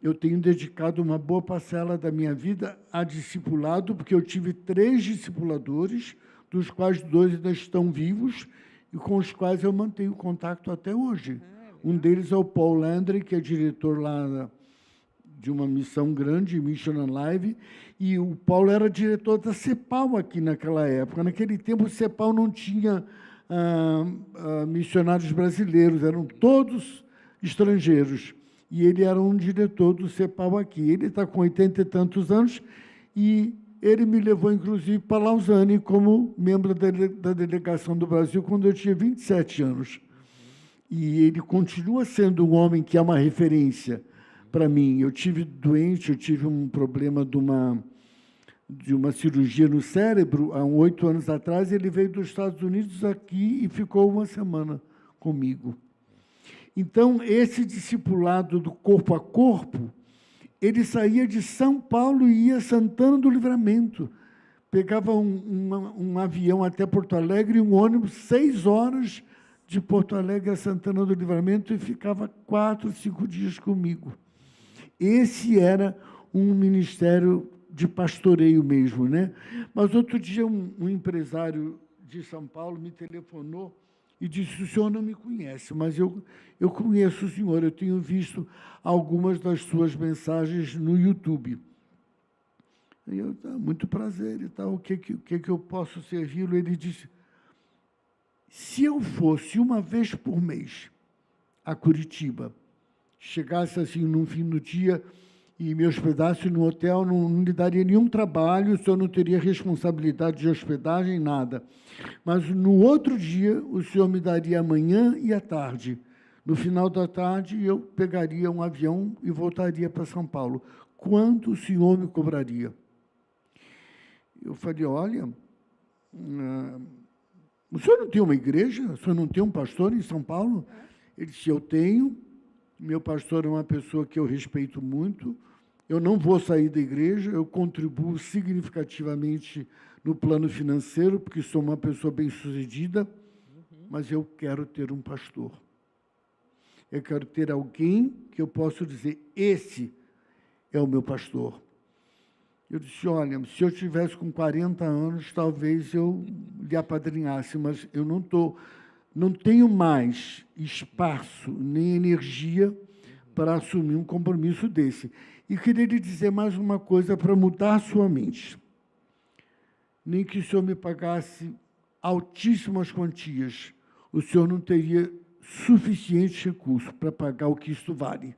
Speaker 2: eu tenho dedicado uma boa parcela da minha vida a discipulado, porque eu tive 3 discipuladores, dos quais 2 ainda estão vivos, e com os quais eu mantenho contato até hoje. Um deles é o Paul Landry, que é diretor lá de uma missão grande, Mission Alive, e o Paulo era diretor da CEPAL aqui naquela época. Naquele tempo, o CEPAL não tinha missionários brasileiros, eram todos estrangeiros. E ele era um diretor do CEPAL aqui. Ele está com 80 e tantos anos e Ele me levou, inclusive, para Lausanne como membro da delegação do Brasil quando eu tinha 27 anos. E ele continua sendo um homem que é uma referência para mim. Eu tive doente, eu tive um problema de uma cirurgia no cérebro há 8 anos atrás. Ele veio dos Estados Unidos aqui e ficou uma semana comigo. Então, esse discipulado do corpo a corpo, ele saía de São Paulo e ia a Santana do Livramento. Pegava um avião até Porto Alegre e um ônibus, 6 horas de Porto Alegre a Santana do Livramento, e ficava 4, 5 dias comigo. Esse era um ministério de pastoreio mesmo, né? Mas outro dia um empresário de São Paulo me telefonou e disse: o senhor não me conhece, mas eu conheço o senhor, eu tenho visto algumas das suas mensagens no YouTube. E eu, muito prazer e tal, o que eu posso servi-lo? Ele disse: se eu fosse uma vez por mês a Curitiba, chegasse assim num fim do dia e me hospedasse no hotel, não lhe daria nenhum trabalho, o senhor não teria responsabilidade de hospedagem, nada. Mas no outro dia, o senhor me daria a manhã e a tarde. No final da tarde, eu pegaria um avião e voltaria para São Paulo. Quanto o senhor me cobraria? Eu falei: olha, o senhor não tem uma igreja? O senhor não tem um pastor em São Paulo? Ele disse: eu tenho. Meu pastor é uma pessoa que eu respeito muito. Eu não vou sair da igreja, eu contribuo significativamente no plano financeiro, porque sou uma pessoa bem-sucedida, mas eu quero ter um pastor. Eu quero ter alguém que eu possa dizer: esse é o meu pastor. Eu disse: olha, se eu tivesse com 40 anos, talvez eu lhe apadrinhasse, mas eu não tenho mais espaço nem energia para assumir um compromisso desse. E queria lhe dizer mais uma coisa para mudar a sua mente. Nem que o senhor me pagasse altíssimas quantias, o senhor não teria suficiente recurso para pagar o que isto vale.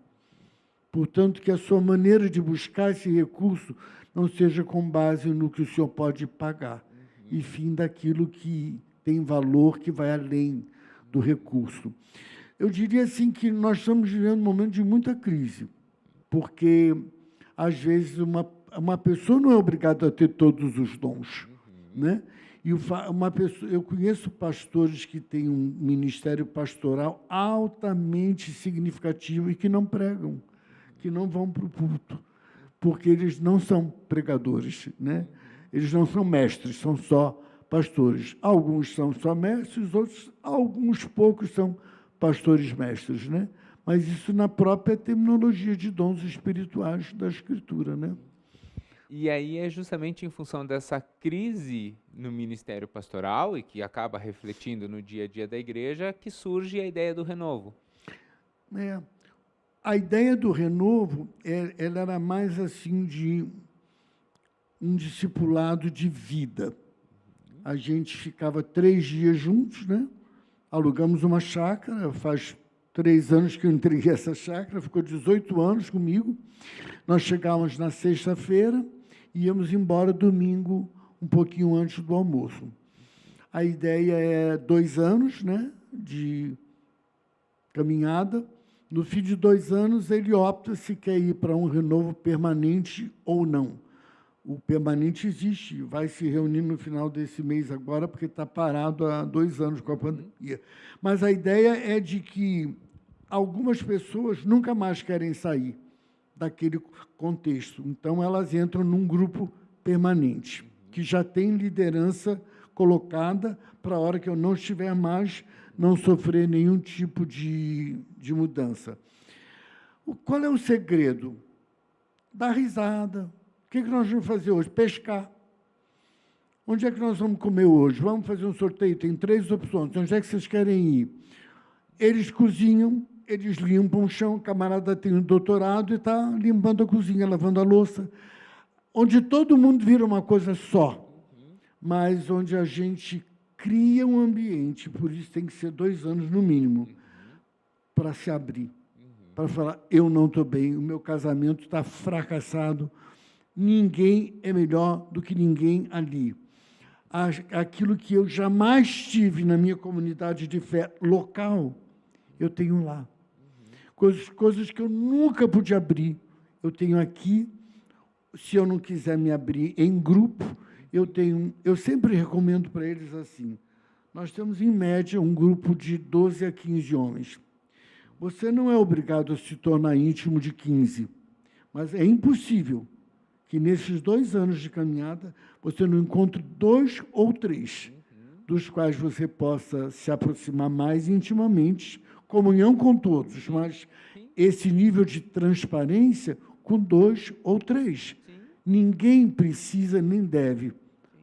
Speaker 2: Portanto, que a sua maneira de buscar esse recurso não seja com base no que o senhor pode pagar, e sim daquilo que tem valor, que vai além do recurso. Eu diria assim que nós estamos vivendo um momento de muita crise, porque, às vezes, uma pessoa não é obrigada a ter todos os dons, né? E eu conheço pastores que têm um ministério pastoral altamente significativo e que não pregam, que não vão para o púlpito, porque eles não são pregadores, né? Eles não são mestres, são só pastores. Alguns são só mestres, outros, alguns poucos são pastores mestres, né? Mas isso na própria terminologia de dons espirituais da Escritura, né?
Speaker 1: E aí é justamente em função dessa crise no ministério pastoral, e que acaba refletindo no dia a dia da igreja, que surge a ideia do renovo.
Speaker 2: A ideia do renovo, ela era mais assim de um discipulado de vida. A gente ficava 3 dias juntos, né? Alugamos uma chácara, faz 3 anos que eu entreguei essa chácara, ficou 18 anos comigo. Nós chegávamos na sexta-feira e íamos embora domingo, um pouquinho antes do almoço. A ideia é 2 anos, né, de caminhada. No fim de 2 anos, ele opta se quer ir para um renovo permanente ou não. O permanente existe, vai se reunir no final desse mês agora, porque está parado há 2 anos com a pandemia. Mas a ideia é de que algumas pessoas nunca mais querem sair daquele contexto. Então, elas entram num grupo permanente, que já tem liderança colocada para a hora que eu não estiver mais, não sofrer nenhum tipo de mudança. Qual é o segredo? Dar risada. O que nós vamos fazer hoje? Pescar. Onde é que nós vamos comer hoje? Vamos fazer um sorteio, tem 3 opções. Onde é que vocês querem ir? Eles cozinham, eles limpam o chão, o camarada tem um doutorado e está limpando a cozinha, lavando a louça. Onde todo mundo vira uma coisa só, mas onde a gente cria um ambiente, por isso tem que ser 2 anos no mínimo, para se abrir, para falar: eu não estou bem, o meu casamento está fracassado, ninguém é melhor do que ninguém ali. Aquilo que eu jamais tive na minha comunidade de fé local, eu tenho lá. Coisas que eu nunca pude abrir, eu tenho aqui. Se eu não quiser me abrir em grupo, eu sempre recomendo para eles assim, nós temos, em média, um grupo de 12 a 15 homens. Você não é obrigado a se tornar íntimo de 15, mas é impossível que, nesses 2 anos de caminhada, você não encontre 2 ou 3, dos quais você possa se aproximar mais intimamente, comunhão com todos, mas esse nível de transparência com 2 ou 3. Ninguém precisa nem deve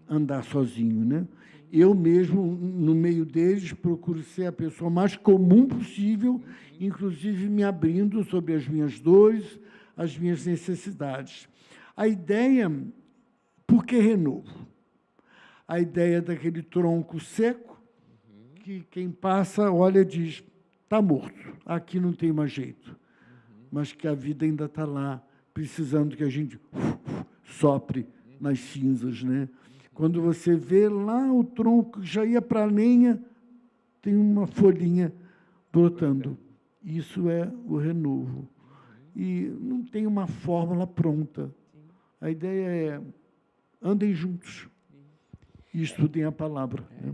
Speaker 2: andar sozinho, né? Eu mesmo, no meio deles, procuro ser a pessoa mais comum possível, inclusive me abrindo sobre as minhas dores, as minhas necessidades. A ideia, por que renovo? A ideia daquele tronco seco, que quem passa olha e diz, está morto, aqui não tem mais jeito. Mas que a vida ainda está lá, precisando que a gente sopre nas cinzas, né? Quando você vê lá o tronco que já ia para a lenha, tem uma folhinha brotando. Isso é o renovo. E não tem uma fórmula pronta. A ideia é, andem juntos e estudem a palavra. Né?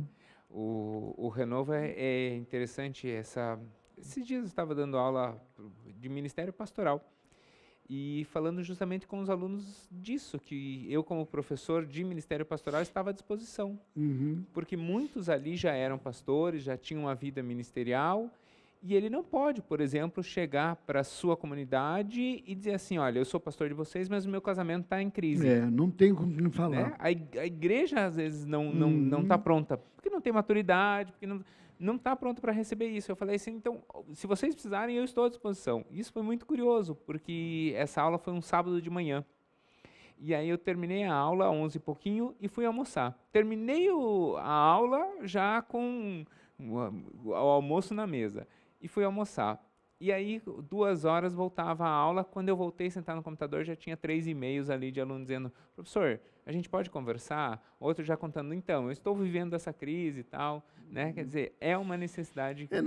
Speaker 1: O renovo é interessante. Esses dias eu estava dando aula de ministério pastoral e falando justamente com os alunos disso, que eu, como professor de ministério pastoral, estava à disposição. Porque muitos ali já eram pastores, já tinham uma vida ministerial, e ele não pode, por exemplo, chegar para a sua comunidade e dizer assim, olha, eu sou pastor de vocês, mas o meu casamento está em crise.
Speaker 2: Não tem como não falar.
Speaker 1: Né? A igreja, às vezes, não está pronta, porque não tem maturidade, porque não está pronto para receber isso. Eu falei assim, então, se vocês precisarem, eu estou à disposição. Isso foi muito curioso, porque essa aula foi um sábado de manhã. E aí eu terminei a aula, 11 e pouquinho, e fui almoçar. Terminei a aula já com o almoço na mesa. E fui almoçar. E aí, 2 horas, voltava a aula. Quando eu voltei a sentar no computador, já tinha 3 e-mails ali de aluno dizendo, professor, a gente pode conversar? Outro já contando, então, eu estou vivendo essa crise e tal. Né? Quer dizer, é uma necessidade que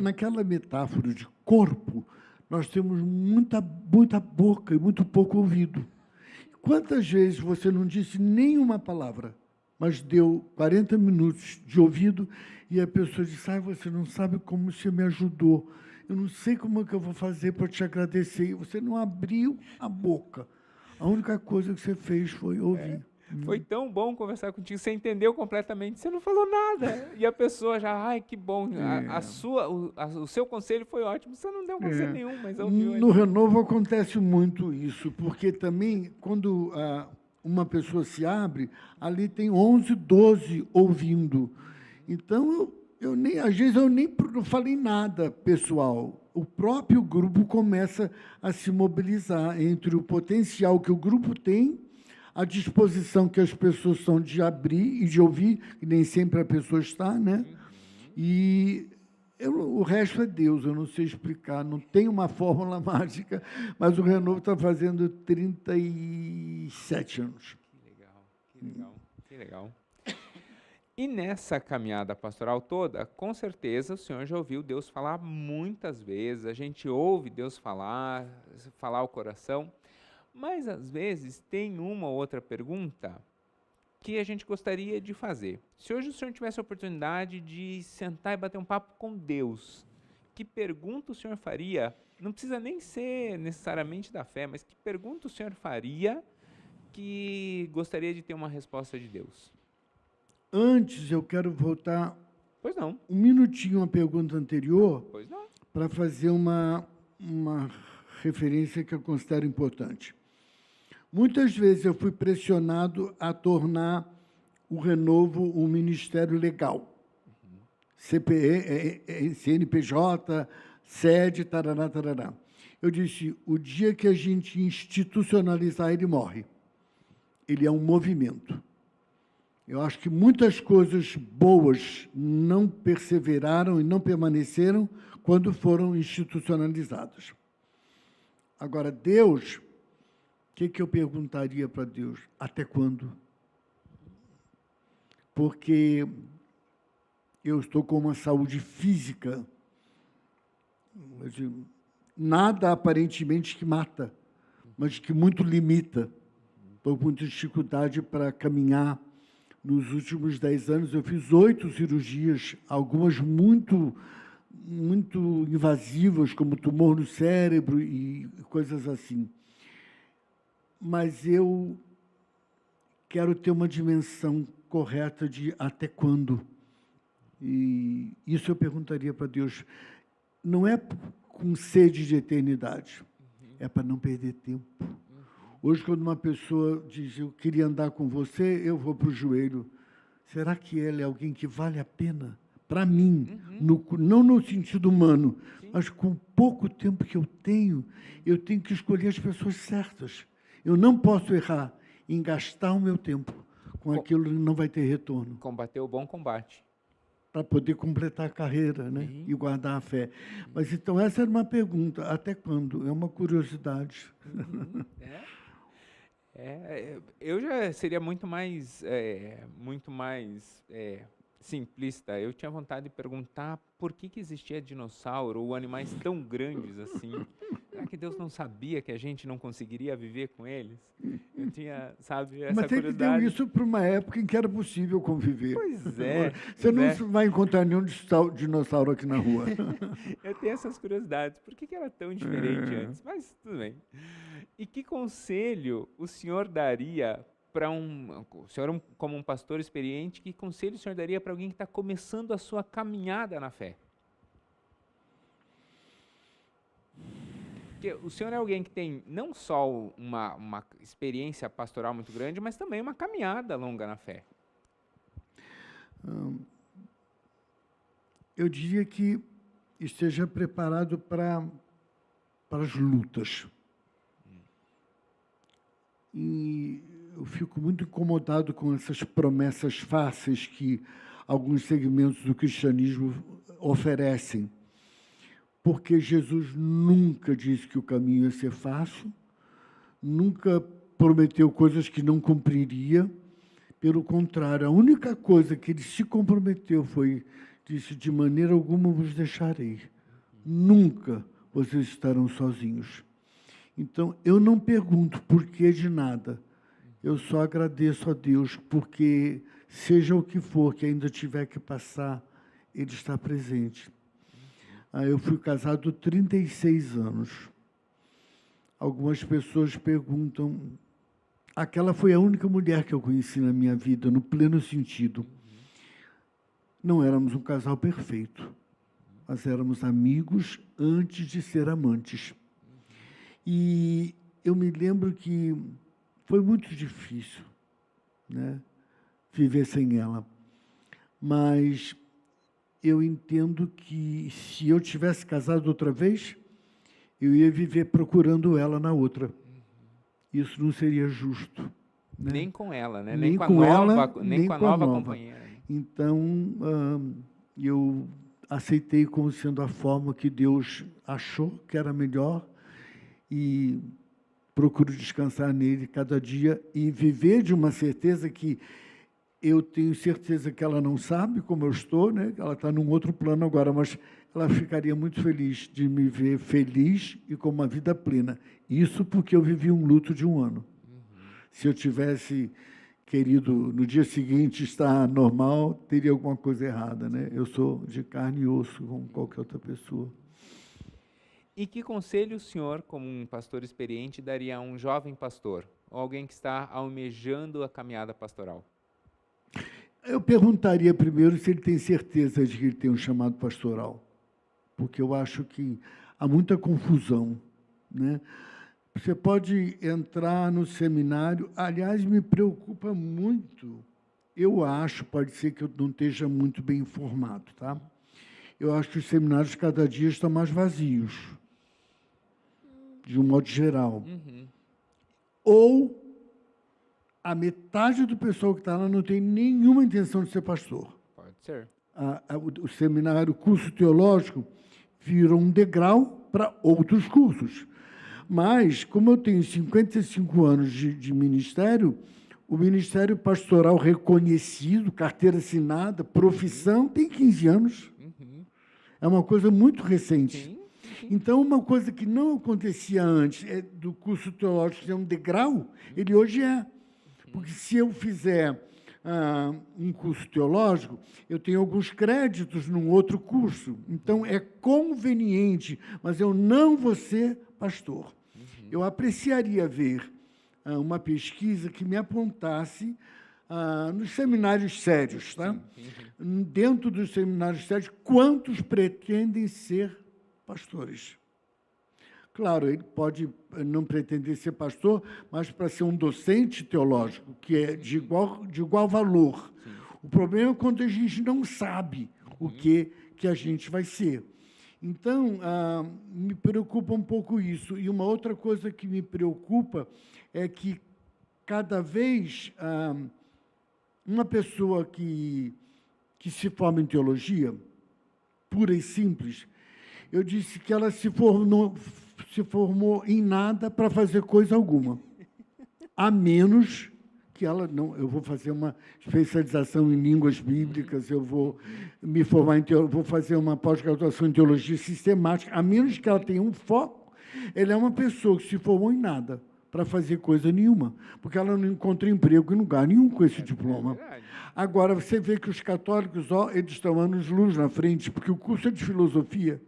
Speaker 2: naquela metáfora de corpo, nós temos muita boca e muito pouco ouvido. Quantas vezes você não disse nenhuma palavra, mas deu 40 minutos de ouvido e a pessoa disse, você não sabe como você me ajudou. Eu não sei como é que eu vou fazer para te agradecer. E você não abriu a boca. A única coisa que você fez foi ouvir.
Speaker 1: Foi tão bom conversar contigo, você entendeu completamente, você não falou nada. E a pessoa já, ai, que bom, o seu conselho foi ótimo, você não deu conselho nenhum, mas ouviu.
Speaker 2: No Renovo acontece muito isso, porque também, quando uma pessoa se abre, ali tem 11, 12 ouvindo. Então, às vezes eu nem falei nada pessoal. O próprio grupo começa a se mobilizar entre o potencial que o grupo tem, a disposição que as pessoas são de abrir e de ouvir, que nem sempre a pessoa está, né? E o resto é Deus, eu não sei explicar, não tem uma fórmula mágica, mas o Renovo está fazendo 37 anos.
Speaker 1: Que legal. E nessa caminhada pastoral toda, com certeza o senhor já ouviu Deus falar muitas vezes, a gente ouve Deus falar ao coração, mas às vezes tem uma ou outra pergunta que a gente gostaria de fazer. Se hoje o senhor tivesse a oportunidade de sentar e bater um papo com Deus, que pergunta o senhor faria? Não precisa nem ser necessariamente da fé, mas que pergunta o senhor faria que gostaria de ter uma resposta de Deus?
Speaker 2: Antes, eu quero voltar
Speaker 1: Pois não.
Speaker 2: um minutinho à pergunta anterior para fazer uma referência que eu considero importante. Muitas vezes eu fui pressionado a tornar o Renovo um ministério legal. CPE, CNPJ, sede, tarará, tarará. Eu disse, o dia que a gente institucionalizar, ele morre. Ele é um movimento. Eu acho que muitas coisas boas não perseveraram e não permaneceram quando foram institucionalizadas. Agora, Deus que eu perguntaria para Deus? Até quando? Porque eu estou com uma saúde física, nada aparentemente que mata, mas que muito limita. Estou com muita dificuldade para caminhar. Nos últimos 10 anos, eu fiz 8 cirurgias, algumas muito invasivas, como tumor no cérebro e coisas assim. Mas eu quero ter uma dimensão correta de até quando. E isso eu perguntaria para Deus. Não é com sede de eternidade, é para não perder tempo. Hoje, quando uma pessoa diz, eu queria andar com você, eu vou para o joelho. Será que ela é alguém que vale a pena? Para mim, não no sentido humano, mas com pouco tempo que eu tenho que escolher as pessoas certas. Eu não posso errar em gastar o meu tempo com aquilo que não vai ter retorno.
Speaker 1: Combater o bom combate.
Speaker 2: Para poder completar a carreira, né? E guardar a fé. Mas, então, essa era uma pergunta. Até quando? É uma curiosidade.
Speaker 1: Eu já seria muito mais simplista. Eu tinha vontade de perguntar por que existia dinossauro ou animais tão grandes assim. Será que Deus não sabia que a gente não conseguiria viver com eles? Eu tinha, sabe, essa
Speaker 2: Mas ele
Speaker 1: curiosidade.
Speaker 2: deu isso para uma época em que era possível conviver.
Speaker 1: Pois é.
Speaker 2: Você não vai encontrar nenhum dinossauro aqui na rua.
Speaker 1: Eu tenho essas curiosidades. Por que era tão diferente antes? Mas tudo bem. E que conselho o senhor daria para o senhor, como um pastor experiente, que conselho o senhor daria para alguém que está começando a sua caminhada na fé? Porque o senhor é alguém que tem não só uma experiência pastoral muito grande, mas também uma caminhada longa na fé.
Speaker 2: Eu diria que esteja preparado para as lutas. E eu fico muito incomodado com essas promessas fáceis que alguns segmentos do cristianismo oferecem. Porque Jesus nunca disse que o caminho ia ser fácil, nunca prometeu coisas que não cumpriria. Pelo contrário, a única coisa que ele se comprometeu foi, disse, de maneira alguma vos deixarei. Nunca vocês estarão sozinhos. Então, eu não pergunto porquê de nada. Eu só agradeço a Deus, porque seja o que for que ainda tiver que passar, Ele está presente. Eu fui casado 36 anos. Algumas pessoas perguntam... Aquela foi a única mulher que eu conheci na minha vida, no pleno sentido. Não éramos um casal perfeito, mas éramos amigos antes de ser amantes. E eu me lembro que foi muito difícil, né, viver sem ela. Mas eu entendo que se eu tivesse casado outra vez, eu ia viver procurando ela na outra. Isso não seria justo. Né?
Speaker 1: Nem com ela, né?
Speaker 2: Nem com a nova
Speaker 1: companheira.
Speaker 2: Então, eu aceitei como sendo a forma que Deus achou que era melhor e procuro descansar nele cada dia e viver de uma certeza que eu tenho certeza que ela não sabe como eu estou, né? Ela está num outro plano agora, mas ela ficaria muito feliz de me ver feliz e com uma vida plena. Isso porque eu vivi um luto de 1 ano. Se eu tivesse querido, no dia seguinte, estar normal, teria alguma coisa errada, né? Eu sou de carne e osso, como qualquer outra pessoa.
Speaker 1: E que conselho o senhor, como um pastor experiente, daria a um jovem pastor, ou alguém que está almejando a caminhada pastoral?
Speaker 2: Eu perguntaria primeiro se ele tem certeza de que ele tem um chamado pastoral, porque eu acho que há muita confusão, né? Você pode entrar no seminário, aliás, me preocupa muito, eu acho, pode ser que eu não esteja muito bem informado, tá? Eu acho que os seminários cada dia estão mais vazios, de um modo geral. Ou a metade do pessoal que está lá não tem nenhuma intenção de ser pastor.
Speaker 1: Pode ser.
Speaker 2: O seminário, o curso teológico, virou um degrau para outros cursos. Mas, como eu tenho 55 anos de ministério, o ministério pastoral reconhecido, carteira assinada, profissão, tem 15 anos. É uma coisa muito recente.
Speaker 1: Sim, sim, sim.
Speaker 2: Então, uma coisa que não acontecia antes do curso teológico ser um degrau, ele hoje é. Porque se eu fizer um curso teológico, eu tenho alguns créditos num outro curso. Então, é conveniente, mas eu não vou ser pastor. Eu apreciaria ver uma pesquisa que me apontasse nos seminários sérios, tá? Dentro dos seminários sérios, quantos pretendem ser pastores? Claro, ele pode não pretender ser pastor, mas para ser um docente teológico, que é de igual valor. Sim. O problema é quando a gente não sabe o que a gente vai ser. Então, me preocupa um pouco isso. E uma outra coisa que me preocupa é que, cada vez, uma pessoa que se forma em teologia, pura e simples, eu disse que ela se formou em nada para fazer coisa alguma, a menos que ela não... Eu vou fazer uma especialização em línguas bíblicas, eu vou me formar vou fazer uma pós-graduação em teologia sistemática, a menos que ela tenha um foco. Ela é uma pessoa que se formou em nada para fazer coisa nenhuma, porque ela não encontra emprego em lugar nenhum com esse diploma. Agora, você vê que os católicos, eles estão anos-luz na frente, porque o curso é de filosofia,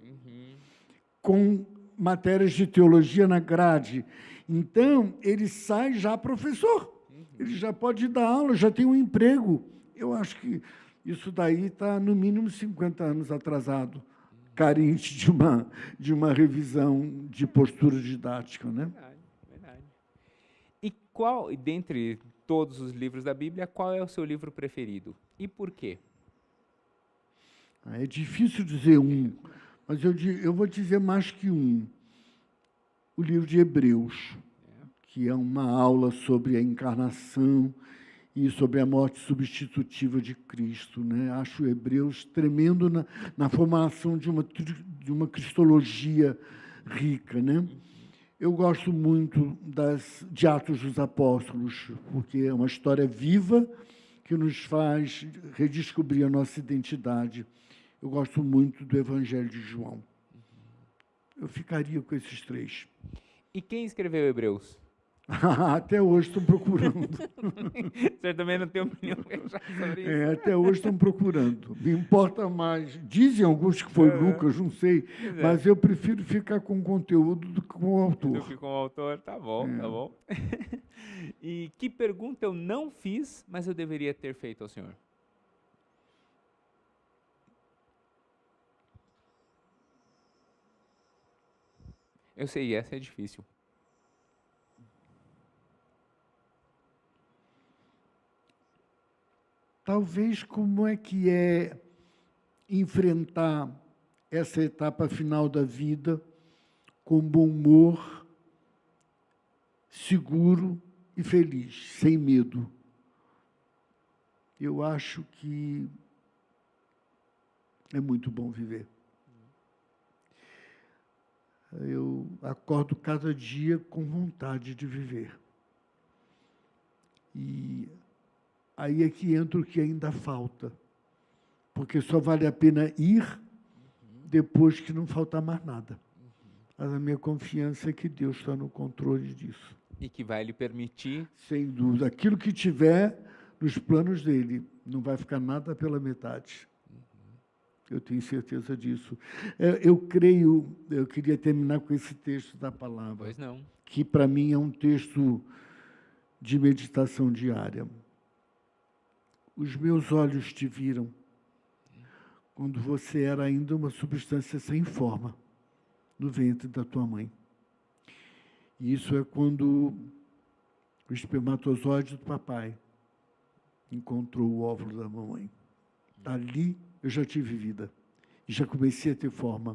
Speaker 2: com matérias de teologia na grade. Então, ele sai já professor. Ele já pode dar aula, já tem um emprego. Eu acho que isso daí está, no mínimo, 50 anos atrasado, carente de uma revisão de postura didática, né?
Speaker 1: Verdade. E qual, dentre todos os livros da Bíblia, qual é o seu livro preferido? E por quê?
Speaker 2: É difícil dizer um, mas eu vou dizer mais que um. O livro de Hebreus, que é uma aula sobre a encarnação e sobre a morte substitutiva de Cristo, né? Acho Hebreus tremendo na formação de uma cristologia rica, né? Eu gosto muito de Atos dos Apóstolos, porque é uma história viva que nos faz redescobrir a nossa identidade. Eu gosto muito do Evangelho de João. Eu ficaria com esses 3.
Speaker 1: E quem escreveu Hebreus?
Speaker 2: Até hoje estão procurando.
Speaker 1: Você também não tem opinião sobre isso?
Speaker 2: Até hoje estão procurando. Me importa mais. Dizem alguns que foi Lucas, não sei, mas eu prefiro ficar com o conteúdo do que com o autor.
Speaker 1: Do que com o autor, tá bom, tá bom. E que pergunta eu não fiz, mas eu deveria ter feito ao senhor? Eu sei, essa é difícil.
Speaker 2: Talvez como é que é enfrentar essa etapa final da vida com bom humor, seguro e feliz, sem medo. Eu acho que é muito bom viver. Eu acordo cada dia com vontade de viver. E aí é que entra o que ainda falta. Porque só vale a pena ir depois que não faltar mais nada. Mas a minha confiança é que Deus está no controle disso.
Speaker 1: E que vai lhe permitir... Sem
Speaker 2: dúvida. Aquilo que tiver nos planos dele, não vai ficar nada pela metade. Eu tenho certeza disso. Eu creio, eu queria terminar com esse texto da palavra.
Speaker 1: Pois não.
Speaker 2: Que, para mim, é um texto de meditação diária. Os meus olhos te viram quando você era ainda uma substância sem forma no ventre da tua mãe. E isso é quando o espermatozoide do papai encontrou o óvulo da mamãe. Ali eu já tive vida, e já comecei a ter forma.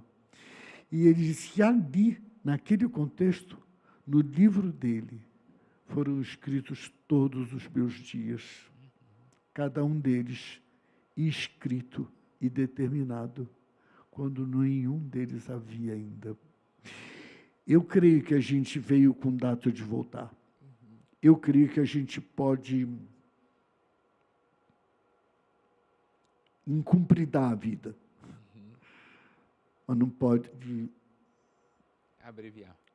Speaker 2: E ele disse que ali, naquele contexto, no livro dele, foram escritos todos os meus dias, cada um deles escrito e determinado, quando nenhum deles havia ainda. Eu creio que a gente veio com data de voltar. Eu creio que a gente pode incumpridar a vida, mas não pode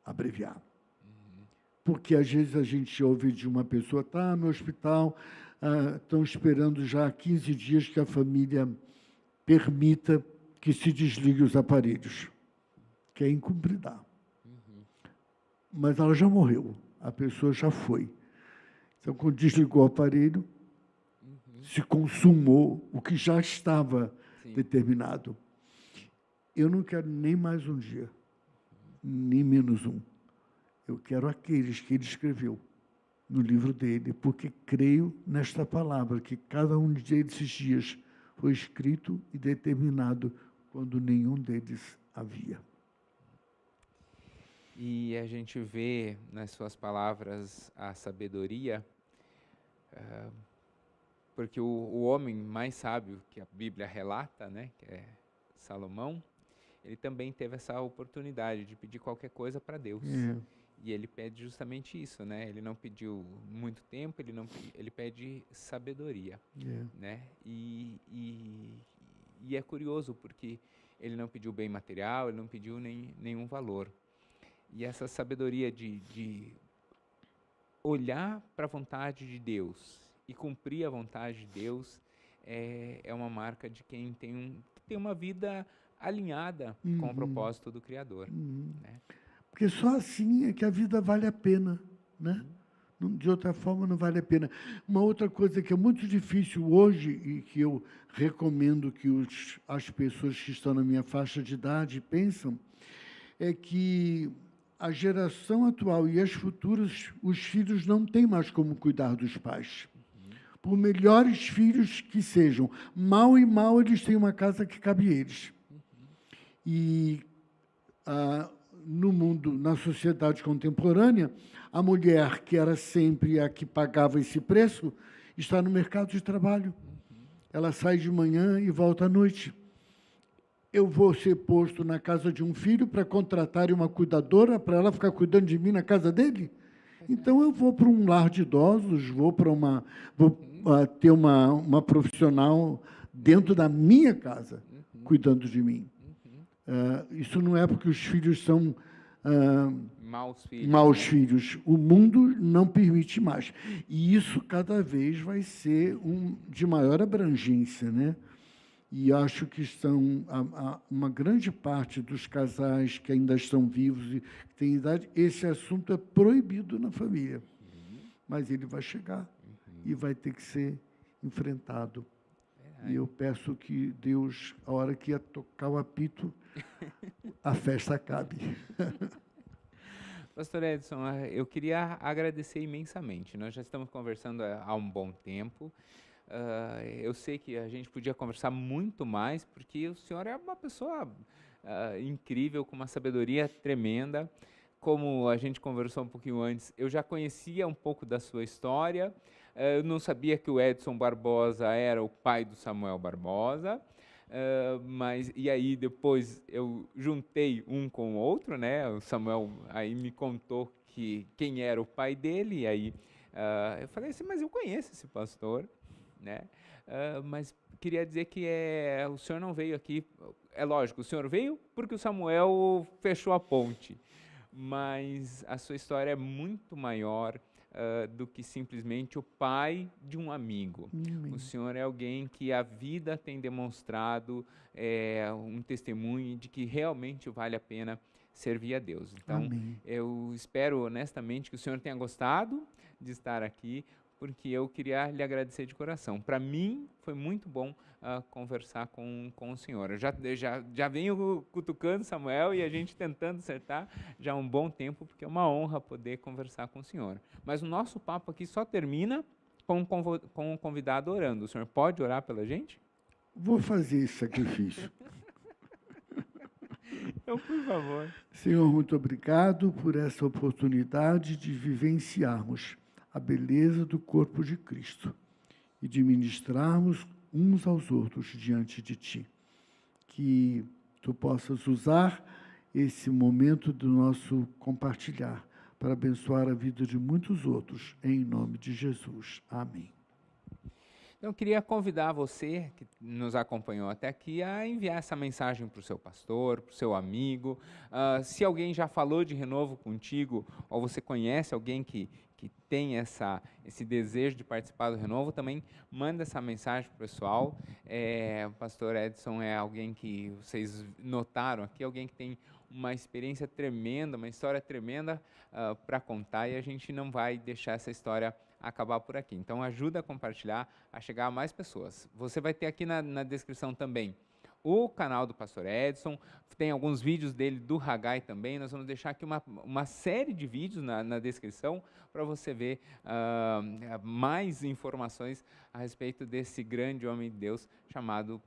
Speaker 2: abreviar. Porque às vezes a gente ouve de uma pessoa, está no hospital, estão esperando já há 15 dias que a família permita que se desligue os aparelhos. Que é incumpridar. Mas ela já morreu, a pessoa já foi. Então, quando desligou o aparelho, se consumou o que já estava determinado. Eu não quero nem mais um dia, nem menos um. Eu quero aqueles que ele escreveu no livro dele, porque creio nesta palavra, que cada um desses dias foi escrito e determinado quando nenhum deles havia.
Speaker 1: E a gente vê nas suas palavras a sabedoria, porque o homem mais sábio que a Bíblia relata, né, que é Salomão, ele também teve essa oportunidade de pedir qualquer coisa para Deus. E ele pede justamente isso, né? Ele não pediu muito tempo, ele pede sabedoria, né? E é curioso porque ele não pediu bem material, ele não pediu nenhum valor. E essa sabedoria de olhar para a vontade de Deus e cumprir a vontade de Deus é uma marca de quem tem uma vida alinhada com o propósito do Criador. Né?
Speaker 2: Porque só assim é que a vida vale a pena, né? De outra forma, não vale a pena. Uma outra coisa que é muito difícil hoje e que eu recomendo que as pessoas que estão na minha faixa de idade pensam, é que a geração atual e as futuras, os filhos não têm mais como cuidar dos pais. Por melhores filhos que sejam, mal e mal eles têm uma casa que cabe a eles. E no mundo, na sociedade contemporânea, a mulher, que era sempre a que pagava esse preço, está no mercado de trabalho. Ela sai de manhã e volta à noite. Eu vou ser posto na casa de um filho para contratar uma cuidadora para ela ficar cuidando de mim na casa dele? Então, eu vou para um lar de idosos, vou ter uma profissional dentro da minha casa, cuidando de mim. Isso não é porque os filhos são maus filhos. O mundo não permite mais. E isso cada vez vai ser de maior abrangência, né? E acho que uma grande parte dos casais que ainda estão vivos e que têm idade, esse assunto é proibido na família. Mas ele vai chegar e vai ter que ser enfrentado. E eu peço que Deus, a hora que ia tocar o apito, a festa acabe.
Speaker 1: Pastor Edson, eu queria agradecer imensamente. Nós já estamos conversando há um bom tempo. Eu sei que a gente podia conversar muito mais, porque o senhor é uma pessoa incrível, com uma sabedoria tremenda. Como a gente conversou um pouquinho antes, eu já conhecia um pouco da sua história. Eu não sabia que o Edson Barbosa era o pai do Samuel Barbosa. E aí depois eu juntei um com o outro, né? O Samuel aí me contou quem era o pai dele, e aí eu falei assim, mas eu conheço esse pastor, né? Mas queria dizer que o senhor não veio aqui, é lógico, o senhor veio porque o Samuel fechou a ponte, mas a sua história é muito maior do que simplesmente o pai de um amigo. O senhor é alguém que a vida tem demonstrado um testemunho de que realmente vale a pena servir a Deus. Então, eu espero honestamente que o senhor tenha gostado de estar aqui, porque eu queria lhe agradecer de coração. Para mim, foi muito bom conversar com o senhor. Eu já venho cutucando Samuel e a gente tentando acertar já há um bom tempo, porque é uma honra poder conversar com o senhor. Mas o nosso papo aqui só termina com o convidado orando. O senhor pode orar pela gente?
Speaker 2: Vou fazer esse sacrifício.
Speaker 1: Então, por favor.
Speaker 2: Senhor, muito obrigado por essa oportunidade de vivenciarmos a beleza do corpo de Cristo e de ministrarmos uns aos outros diante de Ti. Que Tu possas usar esse momento do nosso compartilhar, para abençoar a vida de muitos outros, em nome de Jesus. Amém.
Speaker 1: Então, eu queria convidar você que nos acompanhou até aqui a enviar essa mensagem para o seu pastor, para o seu amigo. Se alguém já falou de renovo contigo, ou você conhece alguém que tem esse desejo de participar do renovo, também manda essa mensagem para o pessoal. O pastor Edson é alguém que vocês notaram aqui, alguém que tem uma experiência tremenda, uma história tremenda para contar, e a gente não vai deixar essa história acabar por aqui. Então ajuda a compartilhar, a chegar a mais pessoas. Você vai ter aqui na descrição também o canal do Pastor Edson, tem alguns vídeos dele do Haggai também. Nós vamos deixar aqui uma série de vídeos na descrição para você ver mais informações a respeito desse grande homem de Deus chamado,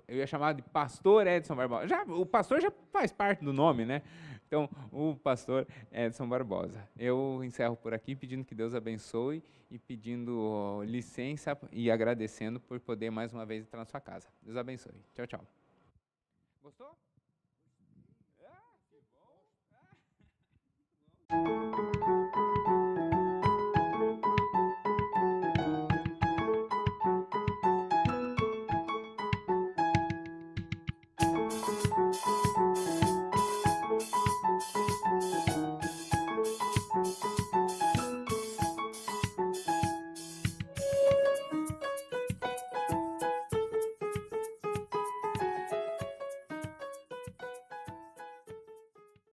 Speaker 1: eu ia chamar de Pastor Edson Barbosa. O pastor já faz parte do nome, né? Então, o Pastor Edson Barbosa. Eu encerro por aqui pedindo que Deus abençoe e pedindo licença e agradecendo por poder mais uma vez entrar na sua casa. Deus abençoe. Tchau, tchau. Gostou? Ah, que bom.